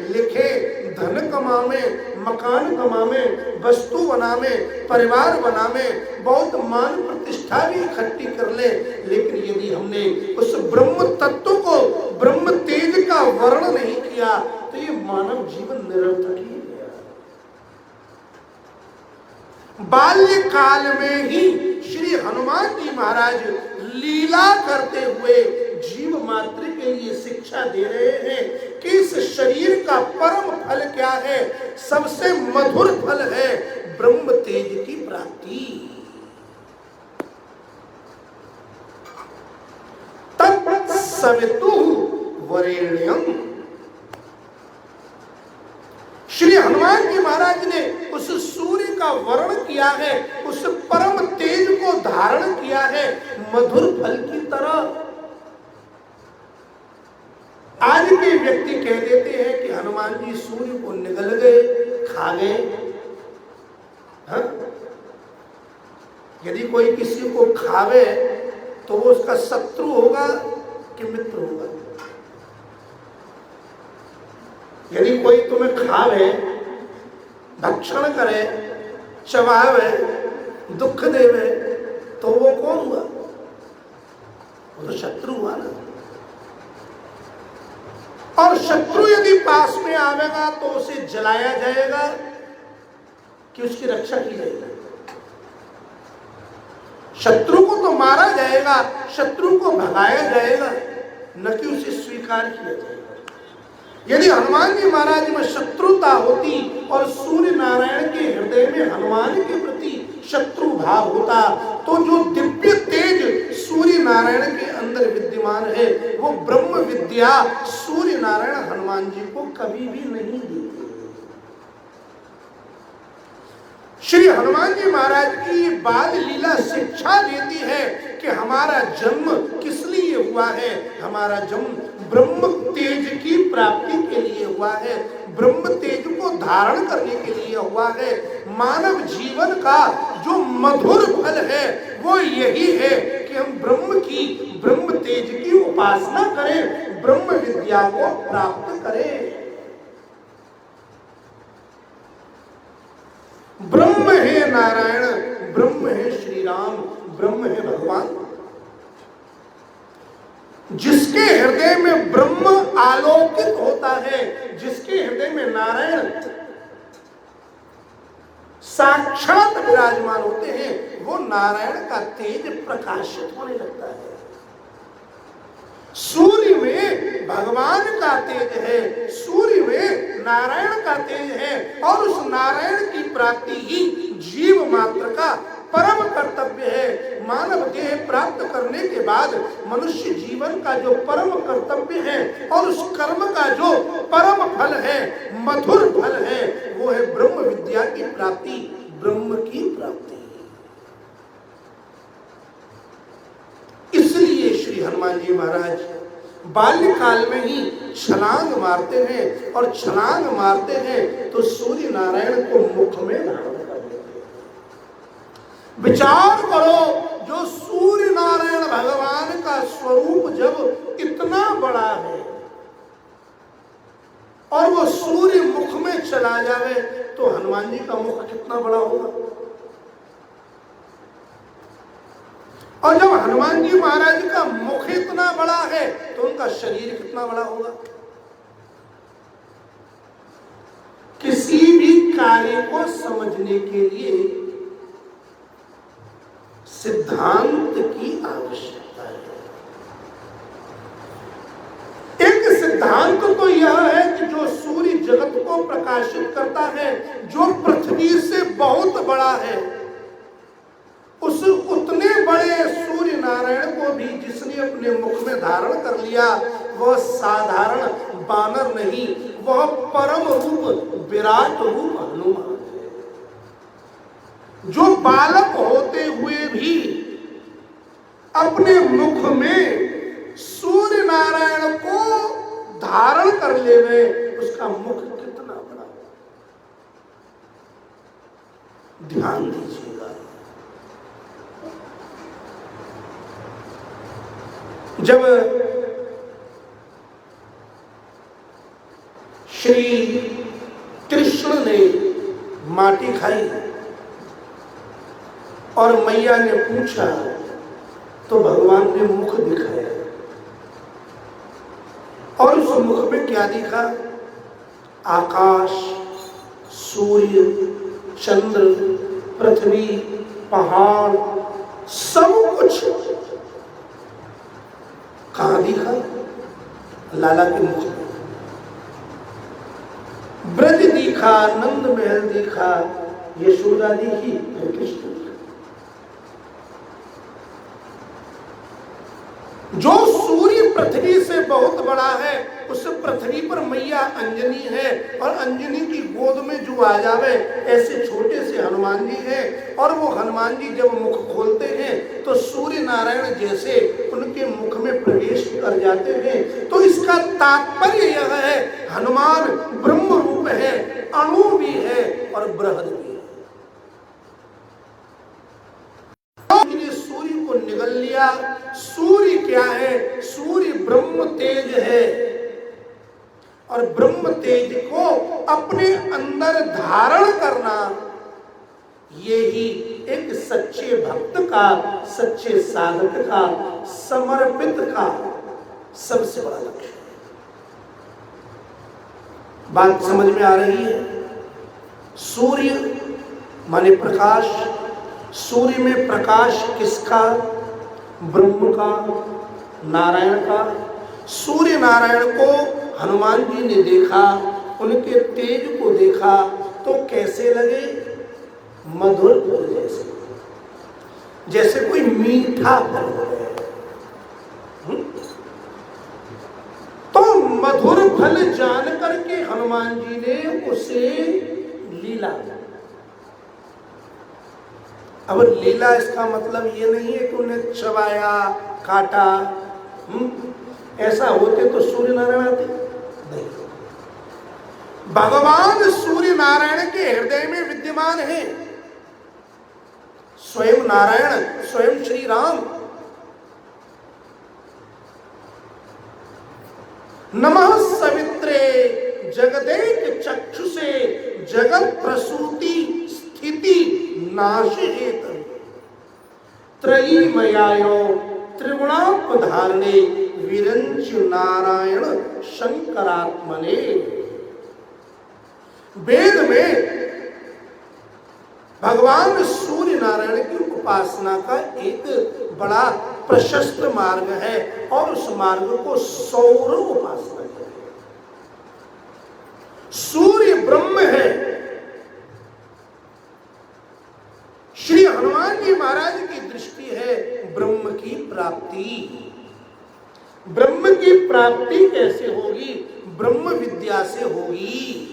लिखे, धन कमावे, मकान कमावे, वस्तु बनावे, परिवार बनावे, बहुत मान प्रतिष्ठा भी इकट्ठी कर ले, लेकिन यदि हमने उस ब्रह्म तत्व को, ब्रह्म तेज का वर्ण नहीं किया, तो ये मानव जीवन निरर्थक ही गया। बाल्यकाल में ही श्री हनुमान जी महाराज लीला करते हुए जीव मात्र के लिए शिक्षा दे रहे हैं कि इस शरीर का परम फल क्या है। सबसे मधुर फल है ब्रह्म तेज की प्राप्ति। तत्सवितुः वरेण्यम। श्री हनुमान जी महाराज ने उस सूर्य का वर्ण किया है, उस परम तेज को धारण किया है मधुर फल की तरह। आज के व्यक्ति कह देते हैं कि हनुमान जी सूर्य को निगल गए, खा गए। हाँ? यदि कोई किसी को खावे तो वो उसका शत्रु होगा कि मित्र होगा? यदि कोई तुम्हें खावे, भक्षण करे, चबावे, दुख देवे, तो वो कौन हुआ? वो तो शत्रु हुआ ना। और शत्रु यदि पास में आवेगा तो उसे जलाया जाएगा कि उसकी रक्षा की जाएगी? शत्रु को तो मारा जाएगा, शत्रु को भगाया जाएगा, न कि उसे स्वीकार किया जाएगा। यदि हनुमान जी महाराज में शत्रुता होती और सूर्य नारायण के हृदय में हनुमान के प्रति शत्रु भाव होता, तो जो दिव्य तेज सूर्य नारायण के अंदर विद्यमान है, वो ब्रह्म विद्या सूर्य नारायण हनुमान जी को कभी भी नहीं देते। श्री हनुमान जी महाराज की बाल लीला शिक्षा देती है कि हमारा जन्म किस लिए हुआ है। हमारा जन्म ब्रह्म तेज की प्राप्ति के लिए हुआ है, ब्रह्म तेज को धारण करने के लिए हुआ है। मानव जीवन का जो मधुर फल है वो यही है कि हम ब्रह्म तेज की उपासना करें, ब्रह्म विद्या को प्राप्त करें। ब्रह्म है नारायण, ब्रह्म है श्री राम, ब्रह्म है भगवान। जिसके हृदय में ब्रह्म आलोकित होता है, जिसके हृदय में नारायण साक्षात विराजमान होते हैं, वो नारायण का तेज प्रकाशित होने लगता है। सूर्य में भगवान का तेज है, सूर्य में नारायण का तेज है, और उस नारायण की प्राप्ति ही जीव मात्र का परम कर्तव्य है। मानव देह प्राप्त करने के बाद मनुष्य जीवन का जो परम कर्तव्य है और उस कर्म का जो परम फल है, मधुर फल है, वो है ब्रह्म विद्या की प्राप्ति, ब्रह्म की प्राप्ति। इसलिए श्री हनुमान जी महाराज बाल्यकाल में ही छलांग मारते हैं, और छलांग मारते हैं तो सूर्य नारायण को मुख में धारण कर लेते हैं। विचार करो, जो सूर्य नारायण भगवान का स्वरूप जब इतना बड़ा है और वो सूर्य मुख में चला जावे, तो हनुमान जी का मुख कितना बड़ा होगा? और जब हनुमान जी महाराज का मुख इतना बड़ा है तो उनका शरीर कितना बड़ा होगा। किसी भी कार्य को समझने के लिए सिद्धांत की आवश्यकता है। एक सिद्धांत तो यह है कि जो सूर्य जगत को प्रकाशित करता है, जो पृथ्वी से बहुत बड़ा है, उस उतने बड़े सूर्य नारायण को भी जिसने अपने मुख में धारण कर लिया, वह साधारण बानर नहीं, वह परम रूप विराट रूप हनुमान है। जो बालक होते हुए भी अपने मुख में सूर्य नारायण को धारण कर लेवे, उसका मुख कितना बड़ा। ध्यान दीजिएगा। जब श्री कृष्ण ने माटी खाई और मैया ने पूछा तो भगवान ने मुख दिखाया, और उस मुख में क्या दिखा? आकाश, सूर्य, चंद्र, पृथ्वी, पहाड़, सब कुछ कहां दिखा? लाला के मुख में। ब्रज दिखा, नंद महल दिखा, यशोदा दिखी, कृष्ण। जो सूर्य पृथ्वी से बहुत बड़ा है, उस पृथ्वी पर मैया अंजनी है, और अंजनी की गोद में जो आ जावे ऐसे छोटे से हनुमान जी हैं, और वो हनुमान जी जब मुख खोलते हैं तो सूर्य नारायण जैसे उनके मुख में प्रवेश कर जाते हैं। तो इसका तात्पर्य यह है, हनुमान ब्रह्म रूप है, अणु भी है और बृहद भी है। सूर्य को निगल लिया। सूर्य क्या है? सूर्य ब्रह्म तेज है, और ब्रह्म तेज को अपने अंदर धारण करना, यही एक सच्चे भक्त का, सच्चे साधक का, समर्पित का सबसे बड़ा लक्ष्य है। बात समझ में आ रही है? सूर्य माने प्रकाश। सूर्य में प्रकाश किसका? ब्रह्म का, नारायण का। सूर्य नारायण को हनुमान जी ने देखा, उनके तेज को देखा तो कैसे लगे? मधुर फल जैसे, जैसे कोई मीठा फल है। तो मधुर फल जान करके हनुमान जी ने उसे लीला। अब लीला इसका मतलब ये नहीं है कि उन्हें चबाया, काटा। ऐसा होते तो सूर्य नारायण आते नहीं। भगवान सूर्य नारायण के हृदय में विद्यमान है। स्वयं नारायण, स्वयं श्री राम। नमः सवित्रे जगदेक चक्षुषे जगत प्रसूति स्थिति नाश हेतु त्रयीमयायो त्रिगुणापधारणे विरंच नारायण शंकरात्मने। वेद में भगवान सूर्य नारायण की उपासना का एक बड़ा प्रशस्त मार्ग है, और उस मार्ग को सौर उपासना कहते हैं। सूर्य ब्रह्म है। श्री हनुमान जी महाराज की दृष्टि है ब्रह्म की प्राप्ति। ब्रह्म की प्राप्ति कैसे होगी? ब्रह्म विद्या से होगी।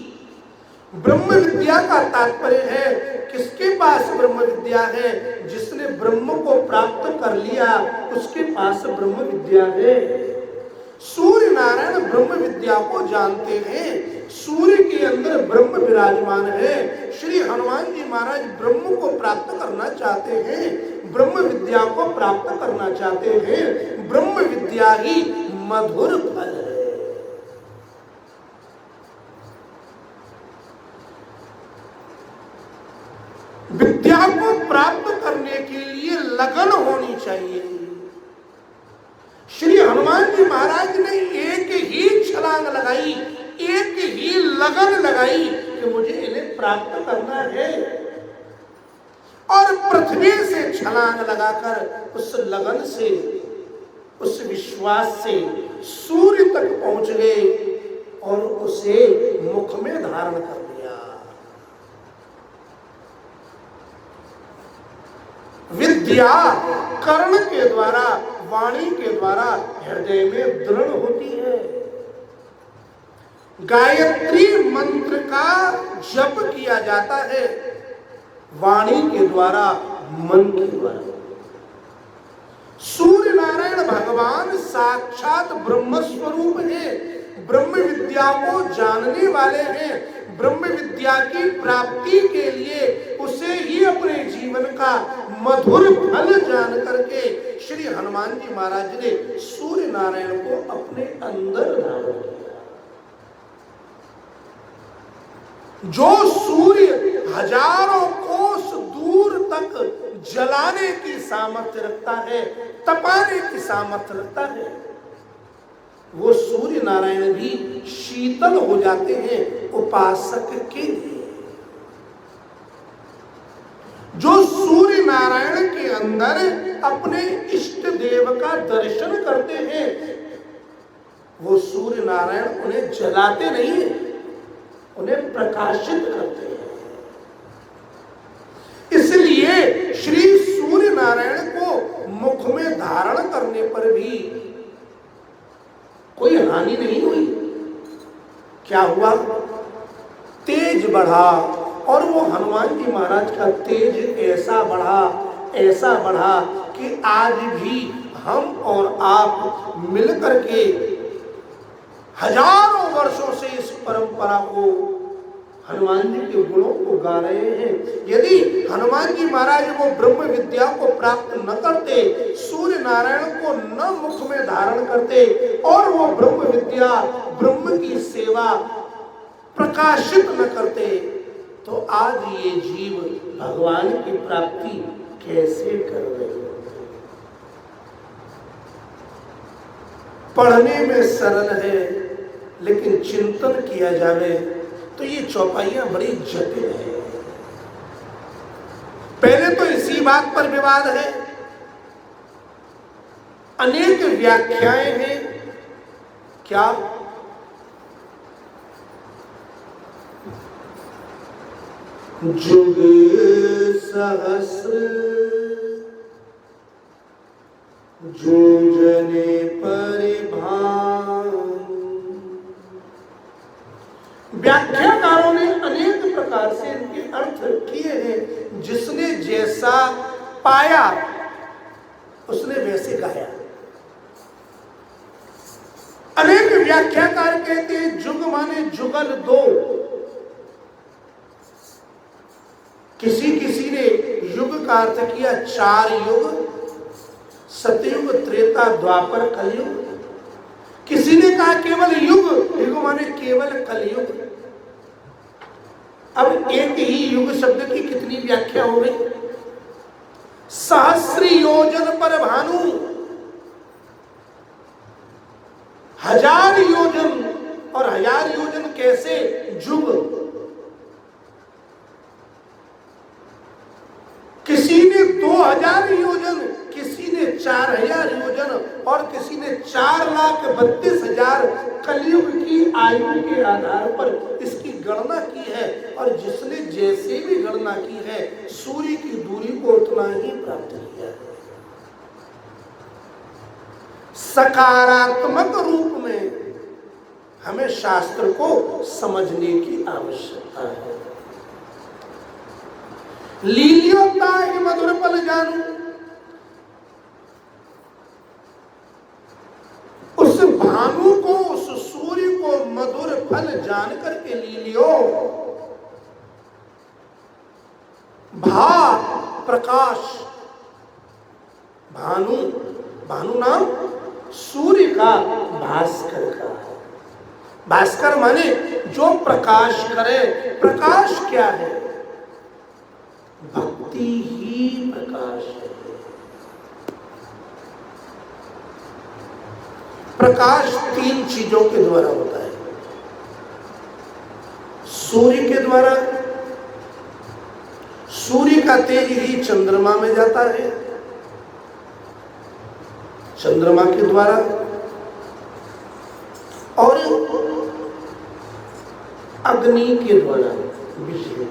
ब्रह्म विद्या का तात्पर्य है, किसके पास ब्रह्म विद्या है? जिसने ब्रह्म को प्राप्त कर लिया उसके पास ब्रह्म विद्या है। सूर्य नारायण ब्रह्म विद्या को जानते हैं। सूर्य के अंदर ब्रह्म विराजमान है। श्री हनुमान जी महाराज ब्रह्म को प्राप्त करना चाहते हैं, ब्रह्म विद्या को प्राप्त करना चाहते हैं। ब्रह्म विद्या ही मधुर फल है। विद्या को प्राप्त करने के लिए लगन होनी चाहिए। चाहिए। श्री हनुमान जी महाराज ने एक ही छलांग लगाई, एक ही लगन लगाई कि मुझे इन्हें प्राप्त करना है, और पृथ्वी से छलांग लगाकर उस लगन से, उस विश्वास से सूर्य तक पहुंच गए और उसे मुख में धारण कर लिया। विद्या कर्ण के द्वारा, वाणी के द्वारा हृदय में दृढ़ होती है। गायत्री मंत्र का जप किया जाता है वाणी के द्वारा, मन के द्वारा। सूर्य नारायण भगवान साक्षात ब्रह्म स्वरूप है, ब्रह्म विद्या को जानने वाले हैं। ब्रह्म विद्या की प्राप्ति के लिए उसे ही अपने जीवन का मधुर फल जान करके श्री हनुमान जी महाराज ने सूर्य नारायण को अपने अंदर धारण किया। जो सूर्य हजारों कोस दूर तक जलाने की सामर्थ्य रखता है, तपाने की सामर्थ्य रखता है, वो सूर्य नारायण भी शीतल हो जाते हैं उपासक के लिए। जो सूर्य नारायण के अंदर अपने इष्ट देव का दर्शन करते हैं, वो सूर्य नारायण उन्हें जलाते नहीं, उन्हें प्रकाशित करते हैं। इसलिए श्री सूर्य नारायण को मुख में धारण करने पर भी कोई हानि नहीं हुई। क्या हुआ? तेज बढ़ा, और वो हनुमान जी महाराज का तेज ऐसा बढ़ा कि आज भी हम और आप मिलकर के हजारों वर्षों से इस परंपरा को, हनुमान जी के गुणों को गा रहे हैं। यदि हनुमान जी महाराज वो ब्रह्म विद्या को प्राप्त न करते, सूर्य नारायण को न मुख में धारण करते, और वो ब्रह्म विद्या, ब्रह्म की सेवा प्रकाशित न करते, तो आज ये जीव भगवान की प्राप्ति कैसे कर रहे होते? पढ़ने में सरल है, लेकिन चिंतन किया जाए तो ये चौपाइयां बड़ी जटिल है। पहले तो इसी बात पर विवाद है, अनेक व्याख्याएं हैं। क्या? जुग सहस्र जूझने परिभान। व्याख्याकारों ने अनेक प्रकार से इनके अर्थ किए हैं। जिसने जैसा पाया उसने वैसे गाया। अनेक व्याख्याकार कहते हैं जुग माने जुगल दो। किसी ने युग का अर्थ किया 4 युग, सतयुग, त्रेता, द्वापर, कलयुग। किसी ने कहा केवल युग, युग माने केवल कलयुग। अब एक ही युग शब्द की कितनी व्याख्या हो गई? सहस्र योजन पर भानु, 1000 योजन, और 1000 योजन कैसे? जुग। किसी ने 2000 योजन, किसी ने 4000 योजन, और किसी ने 4,32,000 कलयुग की आयु के आधार पर इसकी गणना की है। और जिसने जैसे भी गणना की है, सूर्य की दूरी को उतना ही प्राप्त किया है। सकारात्मक रूप में हमें शास्त्र को समझने की आवश्यकता है। लीलियोता ही मधुर फल जानू, उस भानु को, उस सूर्य को मधुर फल जान करके लीलियो। भा प्रकाश, भानु, भानु नाम सूर्य का, भास्कर का। भास्कर माने जो प्रकाश करे। प्रकाश क्या है? भक्ति ही प्रकाश है। प्रकाश 3 चीजों के द्वारा होता है। सूर्य के द्वारा, सूर्य का तेज ही चंद्रमा में जाता है, चंद्रमा के द्वारा, और अग्नि के द्वारा बिजली।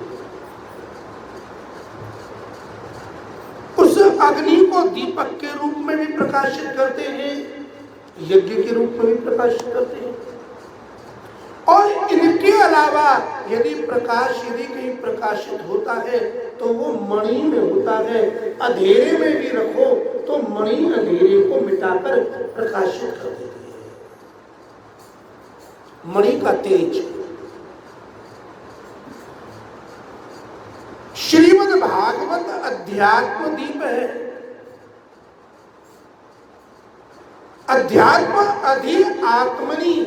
उस अग्नि को दीपक के रूप में भी प्रकाशित करते हैं, यज्ञ के रूप में भी प्रकाशित करते हैं। और इनके अलावा यदि कहीं प्रकाशित होता है तो वो मणि में होता है। अंधेरे में भी रखो तो मणि अंधेरे को मिटाकर प्रकाशित कर देती है। मणि का तेज। श्रीमद् भागवत अध्यात्म दीप है। अध्यात्म अधि आत्मनि,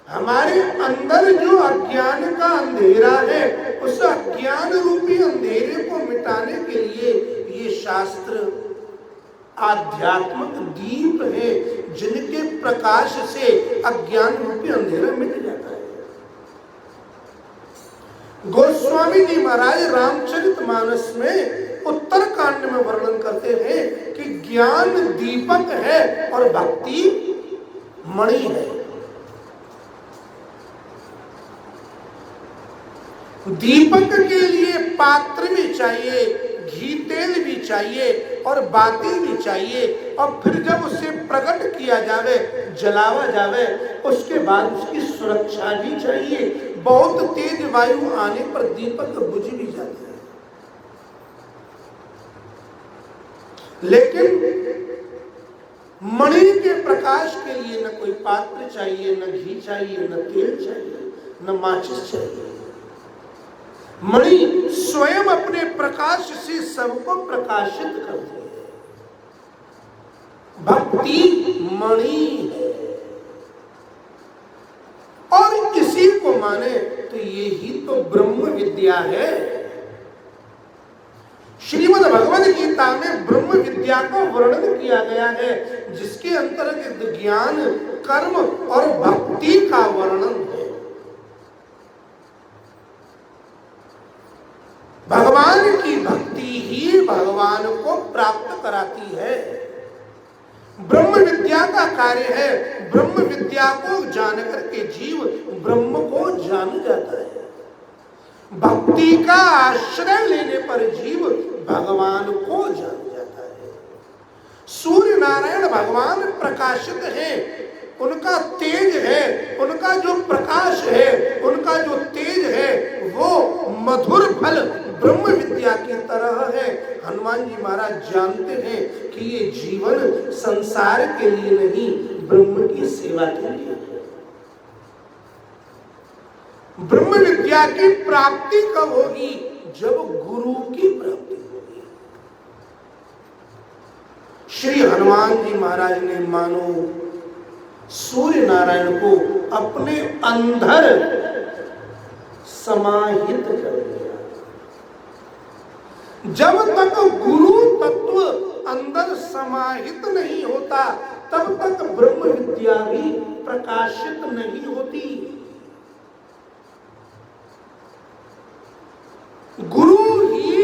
हमारे अंदर जो अज्ञान का अंधेरा है, उस अज्ञान रूपी अंधेरे को मिटाने के लिए ये शास्त्र आध्यात्मिक दीप है, जिनके प्रकाश से अज्ञान रूपी अंधेरा मिट जाता है। गोस्वामी जी महाराज रामचरितमानस में उत्तरकांड में वर्णन करते हैं कि ज्ञान दीपक है और भक्ति मणि है। दीपक के लिए पात्र भी चाहिए, घी तेल भी चाहिए और बाती भी चाहिए, और फिर जब उसे प्रकट किया जावे, जलावा जावे, उसके बाद उसकी सुरक्षा भी चाहिए। बहुत तेज वायु आने पर दीपक बुझ भी जाते हैं। लेकिन मणि के प्रकाश के लिए न कोई पात्र चाहिए, न घी चाहिए, न तेल चाहिए, न माचिस चाहिए। मणि स्वयं अपने प्रकाश से सबको प्रकाशित करती है। भक्ति मणि है, और इसी को माने तो ये ही तो ब्रह्म विद्या है। श्रीमद् भगवद गीता में ब्रह्म विद्या का वर्णन किया गया है, जिसके अंतर्गत ज्ञान, कर्म और भक्ति का वर्णन है। भगवान की भक्ति ही भगवान को प्राप्त कराती है। ब्रह्म विद्या का कार्य है, ब्रह्म विद्या को जान करके जीव ब्रह्म को जान जाता है। भक्ति का आश्रय लेने पर जीव भगवान को जान जाता है। सूर्य नारायण भगवान प्रकाशित है, उनका तेज है, उनका जो प्रकाश है, उनका जो तेज है, वो मधुर फल ब्रह्म विद्या की तरह है। हनुमान जी महाराज जानते हैं कि ये जीवन संसार के लिए नहीं, ब्रह्म की सेवा के लिए है। ब्रह्म विद्या की प्राप्ति कब होगी? जब गुरु की प्राप्ति होगी। श्री हनुमान जी महाराज ने मानो सूर्य नारायण को अपने अंदर समाहित कर दिया। जब तक गुरु तत्व अंदर समाहित नहीं होता, तब तक ब्रह्म विद्या भी प्रकाशित नहीं होती। गुरु ही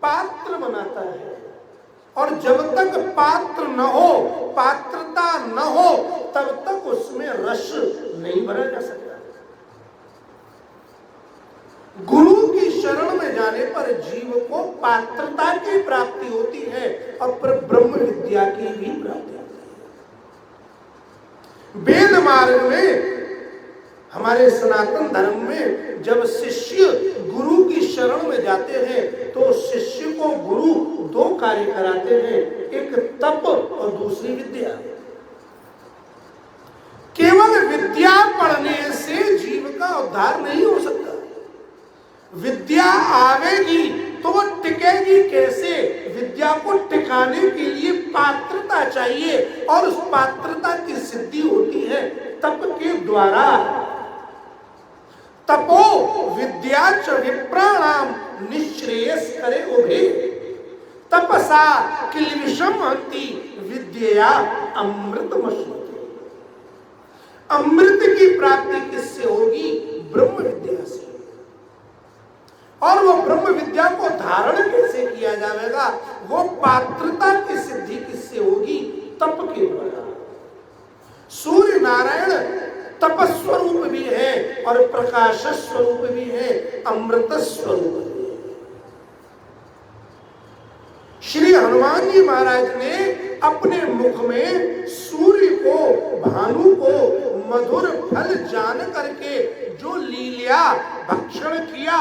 पात्र बनाता है, और जब तक पात्र न हो, पात्रता न हो, तब तक उसमें रस नहीं भरा जा सकता। गुरु की शरण में जाने पर जीव को पात्रता की प्राप्ति होती है, और फिर ब्रह्म विद्या की भी प्राप्ति होती है। वेद मार्ग में, हमारे सनातन धर्म में, जब शिष्य गुरु की शरण में जाते हैं तो शिष्य को गुरु 2 कार्य कराते हैं, एक तप और दूसरी विद्या। केवल विद्या पढ़ने से जीव का उद्धार नहीं हो सकता। विद्या आवेगी तो वो टिकेगी कैसे? विद्या को टिकाने के लिए पात्रता चाहिए, और उस पात्रता की सिद्धि होती है तप के द्वारा। तपो विद्या च विप्राणाम निश्रेयस करे उभे। तपसा किल्बिषम हन्ति विद्यया अमृतमश्नुते। अमृत की प्राप्ति किससे होगी? ब्रह्म विद्या से। और वो ब्रह्म विद्या को धारण कैसे किया जाएगा? वो पात्रता की सिद्धि किससे होगी? तप के द्वारा। सूर्य नारायण तपस्वरूप भी है और प्रकाश स्वरूप भी है, अमृत स्वरूप भी है। श्री हनुमान जी महाराज ने अपने मुख में सूर्य को, भानु को मधुर फल जान करके जो लीला भक्षण किया,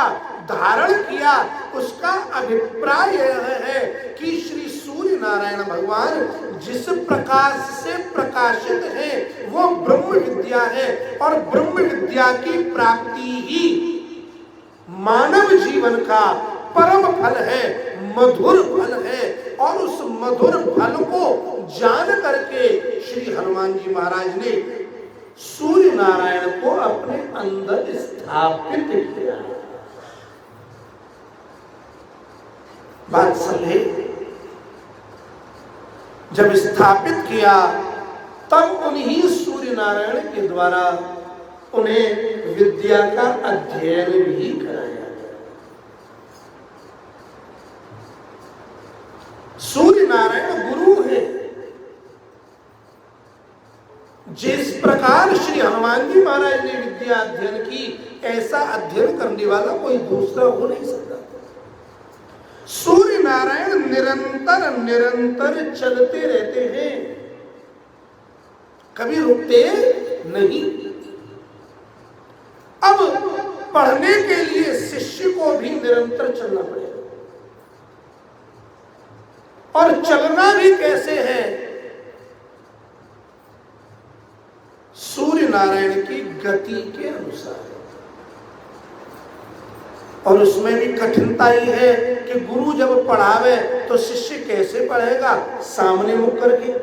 धारण किया, उसका अभिप्राय यह है कि श्री सूर्य नारायण भगवान जिस प्रकाश से प्रकाशित है वो ब्रह्म विद्या है और ब्रह्म विद्या की प्राप्ति ही मानव जीवन का परम फल है, मधुर फल है। और उस मधुर फल को जान करके श्री हनुमान जी महाराज ने सूर्य नारायण को अपने अंदर स्थापित किया। बात समझे? जब स्थापित किया तब उन्हीं सूर्य नारायण के द्वारा उन्हें विद्या का अध्ययन भी कराया। सूर्य नारायण गुरु है। जिस प्रकार श्री हनुमान जी महाराज ने विद्या अध्ययन की, ऐसा अध्ययन करने वाला कोई दूसरा हो नहीं सकता। सूर्य नारायण निरंतर निरंतर चलते रहते हैं, कभी रुकते नहीं। अब पढ़ने के लिए शिष्य को भी निरंतर चलना पड़ेगा। और चलना भी कैसे है? सूर्य नारायण की गति के अनुसार। और उसमें भी कठिनता ही है कि गुरु जब पढ़ावे तो शिष्य कैसे पढ़ेगा? सामने मुख करके।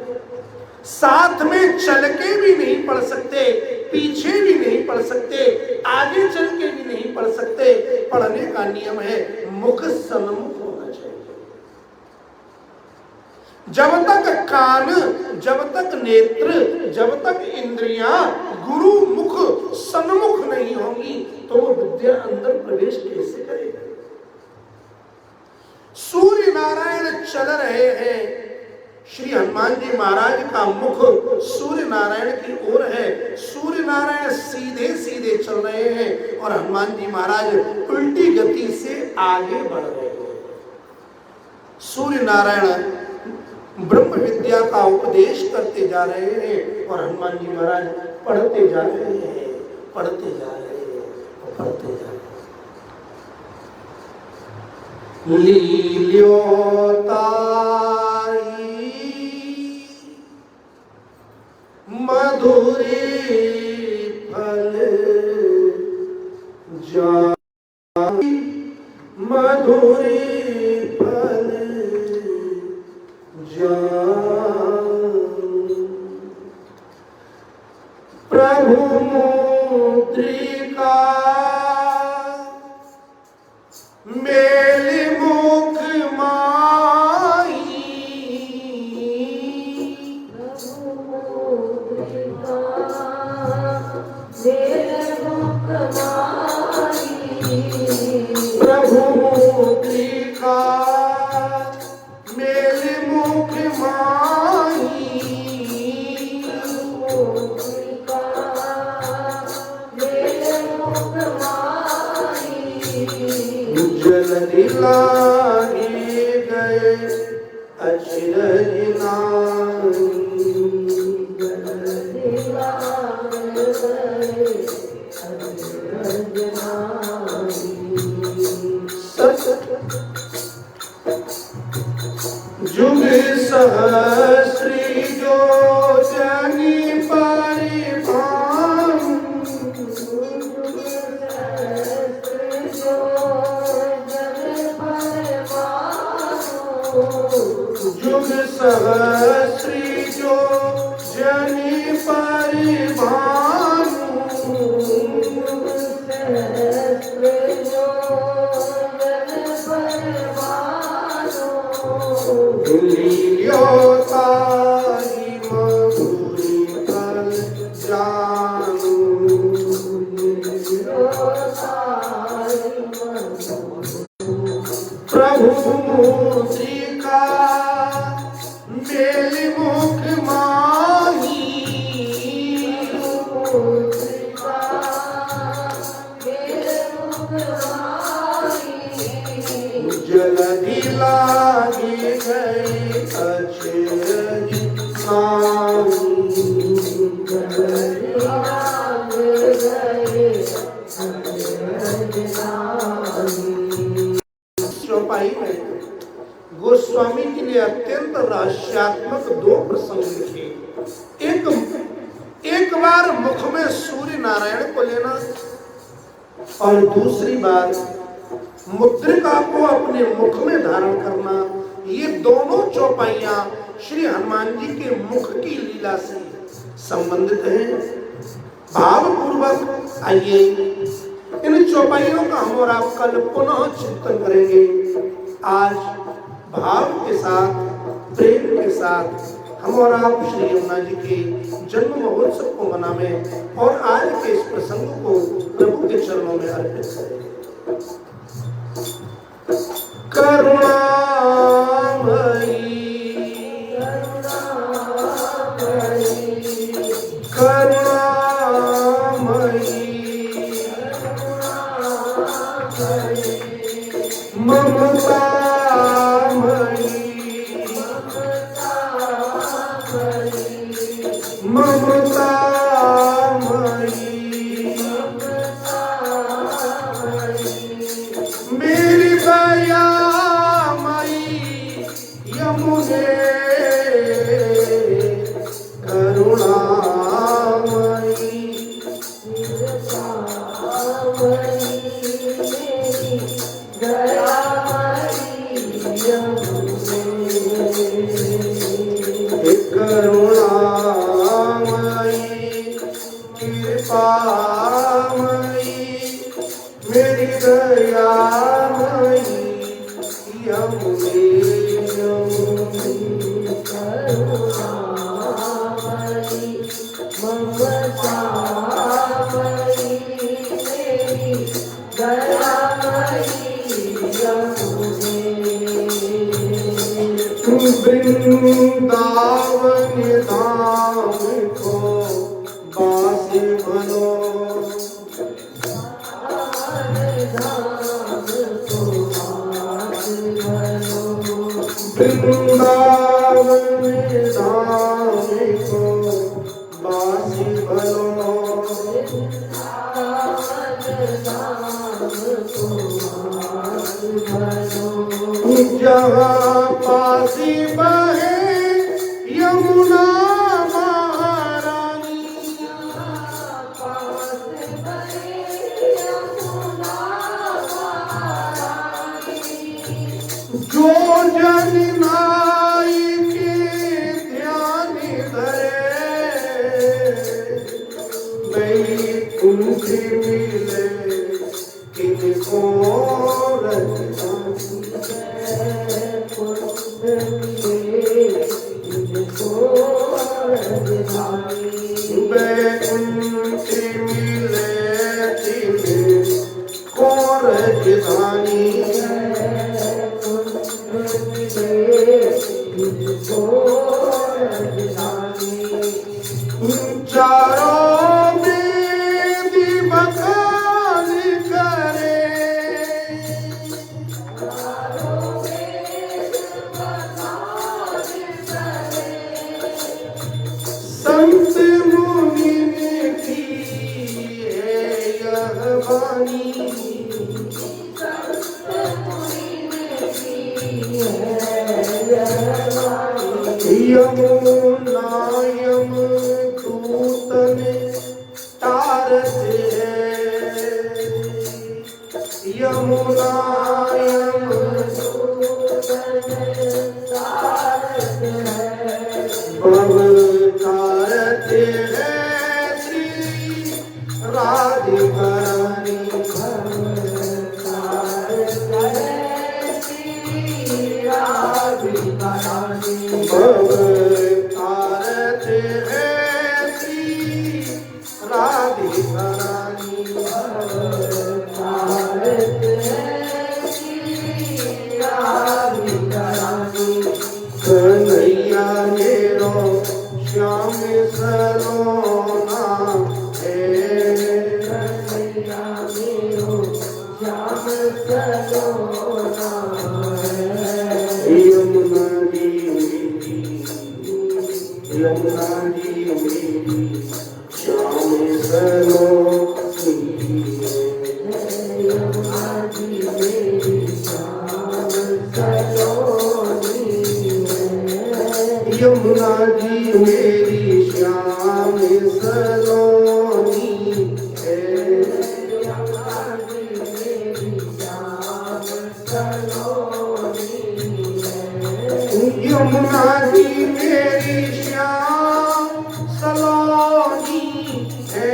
साथ में चल के भी नहीं पढ़ सकते, पीछे भी नहीं पढ़ सकते, आगे चल के भी नहीं पढ़ सकते। पढ़ने का नियम है मुख सन्मुख होना चाहिए। जब तक कान, जब तक नेत्र, जब तक इंद्रियां गुरु मुख सन्मुख नहीं होंगी तो वो विद्या अंदर प्रवेश कैसे करेगा? सूर्य नारायण चल रहे हैं, श्री हनुमान जी महाराज का मुख सूर्य नारायण की ओर है। सूर्य नारायण सीधे सीधे चल रहे हैं और हनुमान जी महाराज उल्टी गति से आगे बढ़ रहे हैं। सूर्य नारायण ब्रह्म विद्या का उपदेश करते जा रहे हैं और हनुमान जी महाराज पढ़ते जा रहे हैं, पढ़ते जा रहे हैं, पढ़ते जा रहे हैं। लील्योताई मधुरी फल जाई, मधुरी फल प्रभु मुद्रिका मेल मुख माई, प्रभु मुद्रिका मेल मुख माई, जल्दी लागे गए अचरज नाई, जुग सहस्री जो जनी परिभान, जुग सहस्री जो जनी परिभान, जानो प्रभु मुद्रिका मेली मुख माही जलधि लागी गई अचरज चौपाई में गोस्वामी के लिए अत्यंत रहस्यात्मक दो प्रसंग लिखे। एक बार मुख में सूर्य नारायण को लेना और दूसरी बार मुद्रिका को अपने मुख में धारण करना। ये दोनों चौपाइयां श्री हनुमान जी के मुख की लीला से संबंधित हैं। भावपूर्वक आइए इन चौपाइयों का हम और आप कल पुनः चिंतन करेंगे। आज भाव के साथ, प्रेम के साथ हम और आप श्री यमुना जी के जन्म महोत्सव को मनावें और आज के इस प्रसंग को प्रभु के चरणों में अर्पित करें। करुणामयी ममतामयी मेरी दयामयी यमुने करुणामयी करुणामयी कृपामयी मेरी दयामयी यमुने करुणामयी ममतामयी मेरी दयामयी यमुने वृंदावन धाम को बास बनो वृंदावन धाम को बास बनो जहाँ पासी बहे यमुना महारानी जो जन नाई के ध्यान धरे नहीं तुमसे मिले किनको बैकुंठ मिले को राजधानी चारों वेद बखान करे संत मुनि ने की है यह वाणी यमुना यम दूतन तारते हैं यमुना यम दूतन तारते हैं भव तारते हैं श्री राधिकानी भव तारते हैं श्री राधिकानी भव तारते हैं श्री रानी कन्हैया मेरो श्याम सलोना है कन्हैया मेरो श्याम सलोना है यमुना जी मेरी श्याम सलोनी यमुना जी मेरी श्याम सलोनी यमुना जी मेरी श्याम सलोनी है यमुना जी मेरी श्याम सलोनी है यमुना जी मेरी श्याम सलोनी है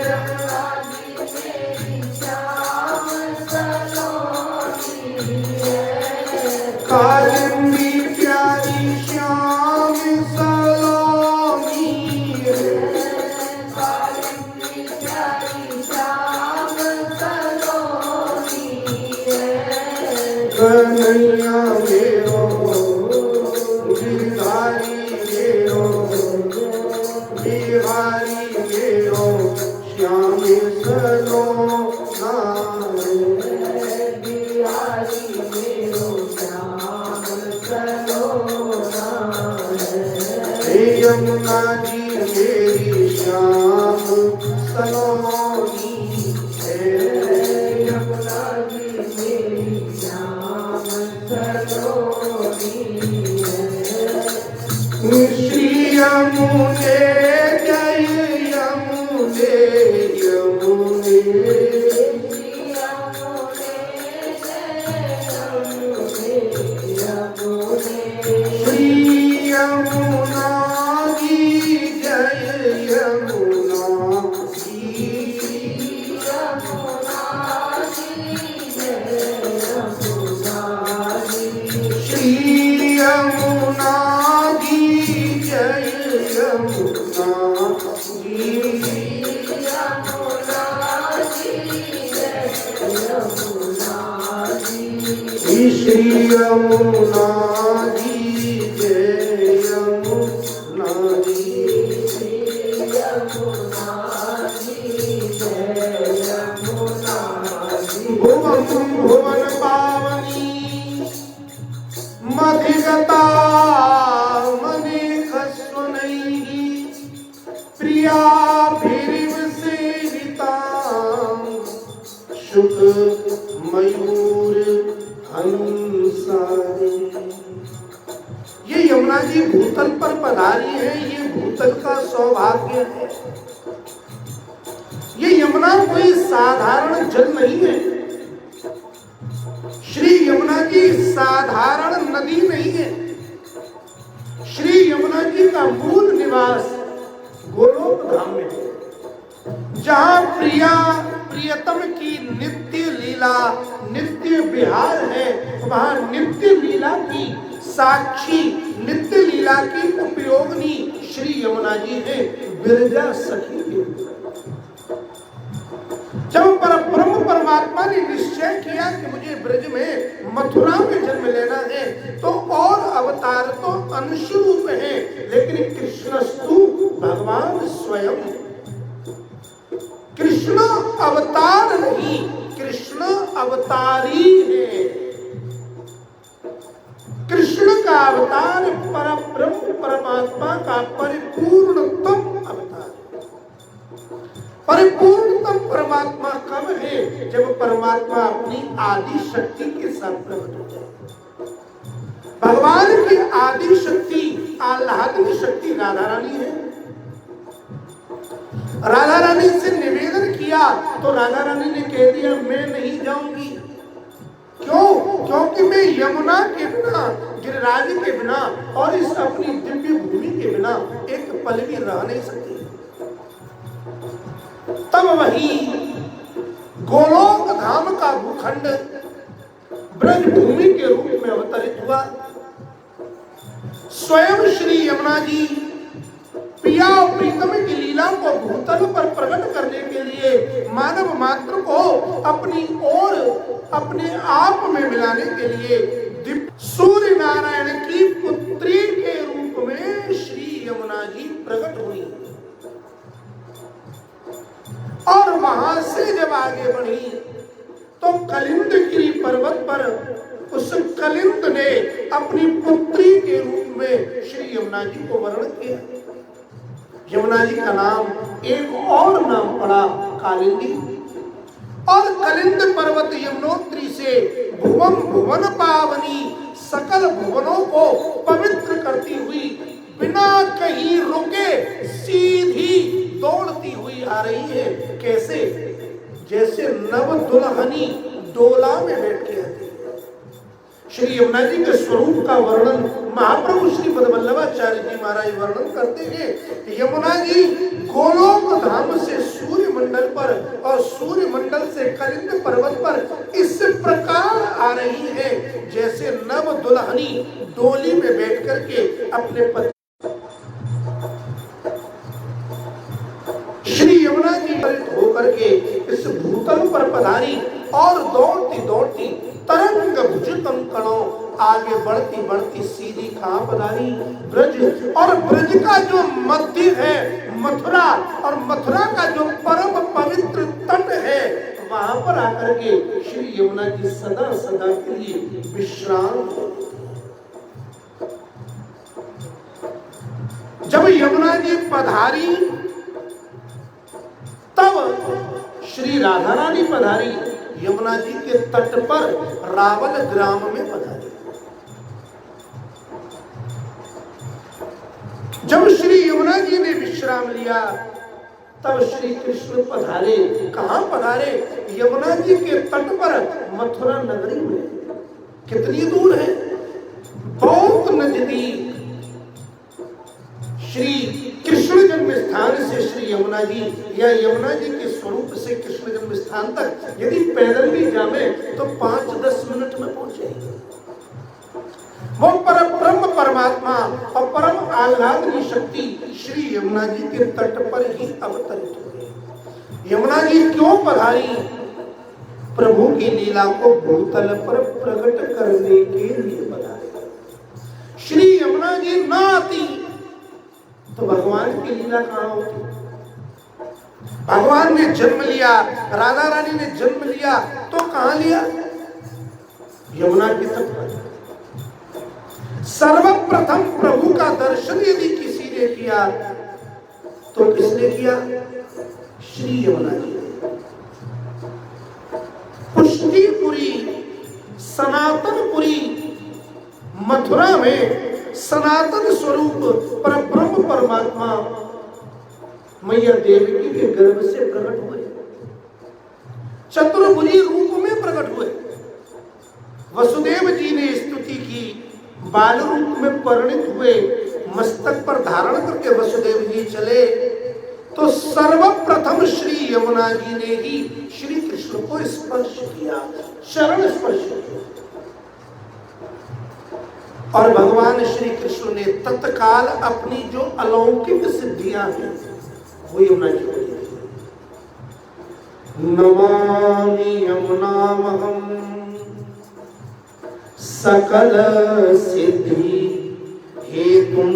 यमुना जी मेरी श्याम सलोनी है कालिंदी प्यारी श्याम सलोनी है कालिंदी प्यारी श्याम सलोनी है कन्हैया मेरो बिहारी मेरो बिहारी मेरो श्याम सलोना बिहारी मेरो श्याम सलोना यमुना जी मेरी श्याम सलोनी है यमुना जी मेरी श्याम सलोनी है श्री यमुने जय यमुने यमुने श्री यमुना जी जय यमुना जी यमुना जी जय यमुना जी श्री यमुना जी जय यमुना जी यमुना जी जय यमुना जी श्री यमुना जी जय यमुना जी श्री यमुना जी जय यमुना जी भुवन भुवन पावनी मधिगता मनिख सुनैहि प्रिया भीरिव सेविता शुक मयूर हंसारी ये यमुना जी भूतल पर पधारी है। ये भूतल का सौभाग्य है। ये यमुना कोई साधारण जल नहीं है। श्री यमुना जी साधारण नदी नहीं है। श्री यमुना जी का मूल निवास गोलोक धाम में है, जहां प्रिया प्रियतम की नित्य लीला नित्य विहार है। वहां नित्य लीला की साक्षी नित्य लीला की उपयोगिनी श्री यमुना जी है, विरजा सखी। जब परब्रह्म परमात्मा ने निश्चय किया कि मुझे ब्रज में मथुरा में जन्म लेना है, तो और अवतार तो अंश रूप है, लेकिन कृष्णस्तु भगवान स्वयं। कृष्ण अवतार नहीं, कृष्ण अवतारी है। कृष्ण का अवतार परब्रह्म परमात्मा का परिपूर्णतम अवतार। परिपूर्णतम परमात्मा कब है? जब परमात्मा अपनी आदि शक्ति के साथ प्रकट हो जाए। भगवान की आदि शक्ति आह्लादक शक्ति राधा रानी है। राधा रानी से निवेदन किया तो राधा रानी ने कह दिया मैं नहीं जाऊंगी। क्यों? क्योंकि मैं यमुना के बिना, गिरिराज के बिना और इस अपनी दिव्य भूमि के बिना एक पल भी रह नहीं सकती। तब वही गोलोक धाम का भूखंड ब्रज भूमि के रूप में अवतरित हुआ। स्वयं श्री यमुना जी पिया और प्रीतम की लीला को भूतल पर प्रकट कर मानव मात्र को अपनी ओर अपने आप में मिलाने के लिए सूर्य नारायण की पुत्री के रूप में श्री यमुना जी प्रकट हुई और वहां से जब आगे बढ़ी तो कलिंदगिरी पर्वत पर उस कलिंद ने अपनी पुत्री के रूप में श्री यमुना जी को वर्ण किया। यमुना जी का नाम एक और नाम पड़ा कालिंदी। और कलिंद पर्वत यमुनोत्री से भुवन भुवन पावनी सकल भुवनों को पवित्र करती हुई बिना कहीं रुके सीधी दौड़ती हुई आ रही है। कैसे? जैसे नव दुल्हनी डोला में बैठ के आती है। श्री यमुना जी के स्वरूप का वर्णन महाप्रभु श्री पदवल्लभाचार्य जी महाराज वर्णन करते हैं। यमुना जी गोलोक धाम से सूर्य मंडल पर और सूर्य मंडल से कलिंद पर्वत पर इस प्रकार आ रही है जैसे नव दुल्हनी डोली में बैठ करके अपने पति। श्री यमुना जी होकर के इस भूतल पर पधारी और दौड़ती दौड़ती तरंग भुजतम कणों आगे बढ़ती बढ़ती सीधी कहां पधारी? ब्रज। और ब्रज का जो मध्य है मथुरा, और मथुरा का जो परम पवित्र तट है वहां पर आकर के श्री यमुना जी सदा सदा के लिए विश्राम। जब यमुना जी पधारी तब श्री राधा रानी पधारी यमुना जी के तट पर रावल ग्राम में पधारी। जब श्री यमुना जी ने विश्राम लिया तब श्री कृष्ण पधारे। कहां पधारे? यमुना जी के तट पर मथुरा नगरी में। कितनी दूर है? बहुत नजदीक। श्री कृष्ण जन्म स्थान से श्री यमुना जी या यमुना जी के स्वरूप से कृष्ण जन्म स्थान तक यदि पैदल भी जावे तो 5-10 मिनट में पहुंचेंगे। वो परम परमात्मा और परम आह्लादनी शक्ति श्री यमुना जी के तट पर ही अवतरित हुई। यमुना जी क्यों पधारी? प्रभु की लीला को भूतल पर प्रकट करने के लिए पधारे। श्री यमुना जी न आती तो भगवान की लीला कहां होती? भगवान ने जन्म लिया, राधा रानी ने जन्म लिया तो कहां लिया? यमुना के तट पर। सर्वप्रथम प्रभु का दर्शन यदि किसी ने किया तो किसने किया? श्री यमुना जी। पुष्टिपुरी सनातनपुरी मथुरा में सनातन स्वरूप परब्रह्म परमात्मा मैया देवकी के गर्भ से प्रकट हुए, चतुर्भुजी रूप में प्रकट हुए। वसुदेव जी ने स्तुति की, बाल रूप में परिणित हुए, मस्तक पर धारण करके वसुदेव जी चले तो सर्वप्रथम श्री यमुना जी ने ही श्री कृष्ण को स्पर्श किया, चरण स्पर्श किया। और भगवान श्री कृष्ण ने तत्काल अपनी जो अलौकिक सिद्धियां हैं वो यमुना जी को दी। नमामि यमुनामहं सकल सिद्धि हेतुम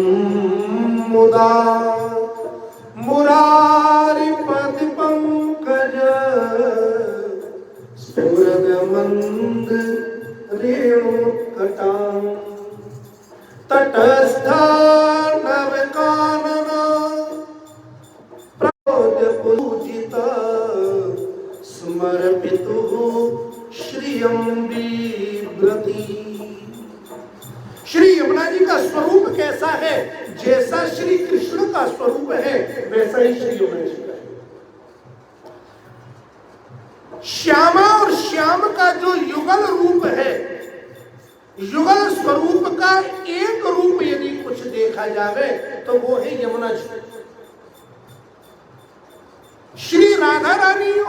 मुदा मुरारि पद पंकज स्फुरद मंद रेणुकटां तटस्था नवकानना प्रबोध पूजिता समर्पितुः श्रियं बिभ्रति। श्री यमुना जी का स्वरूप कैसा है? जैसा श्री कृष्ण का स्वरूप है वैसा ही श्री यमुना जी का है। श्यामा और श्याम का जो युगल रूप है, युगल स्वरूप का एक रूप यदि कुछ देखा जावे तो वो है यमुना जी। श्री राधा रानी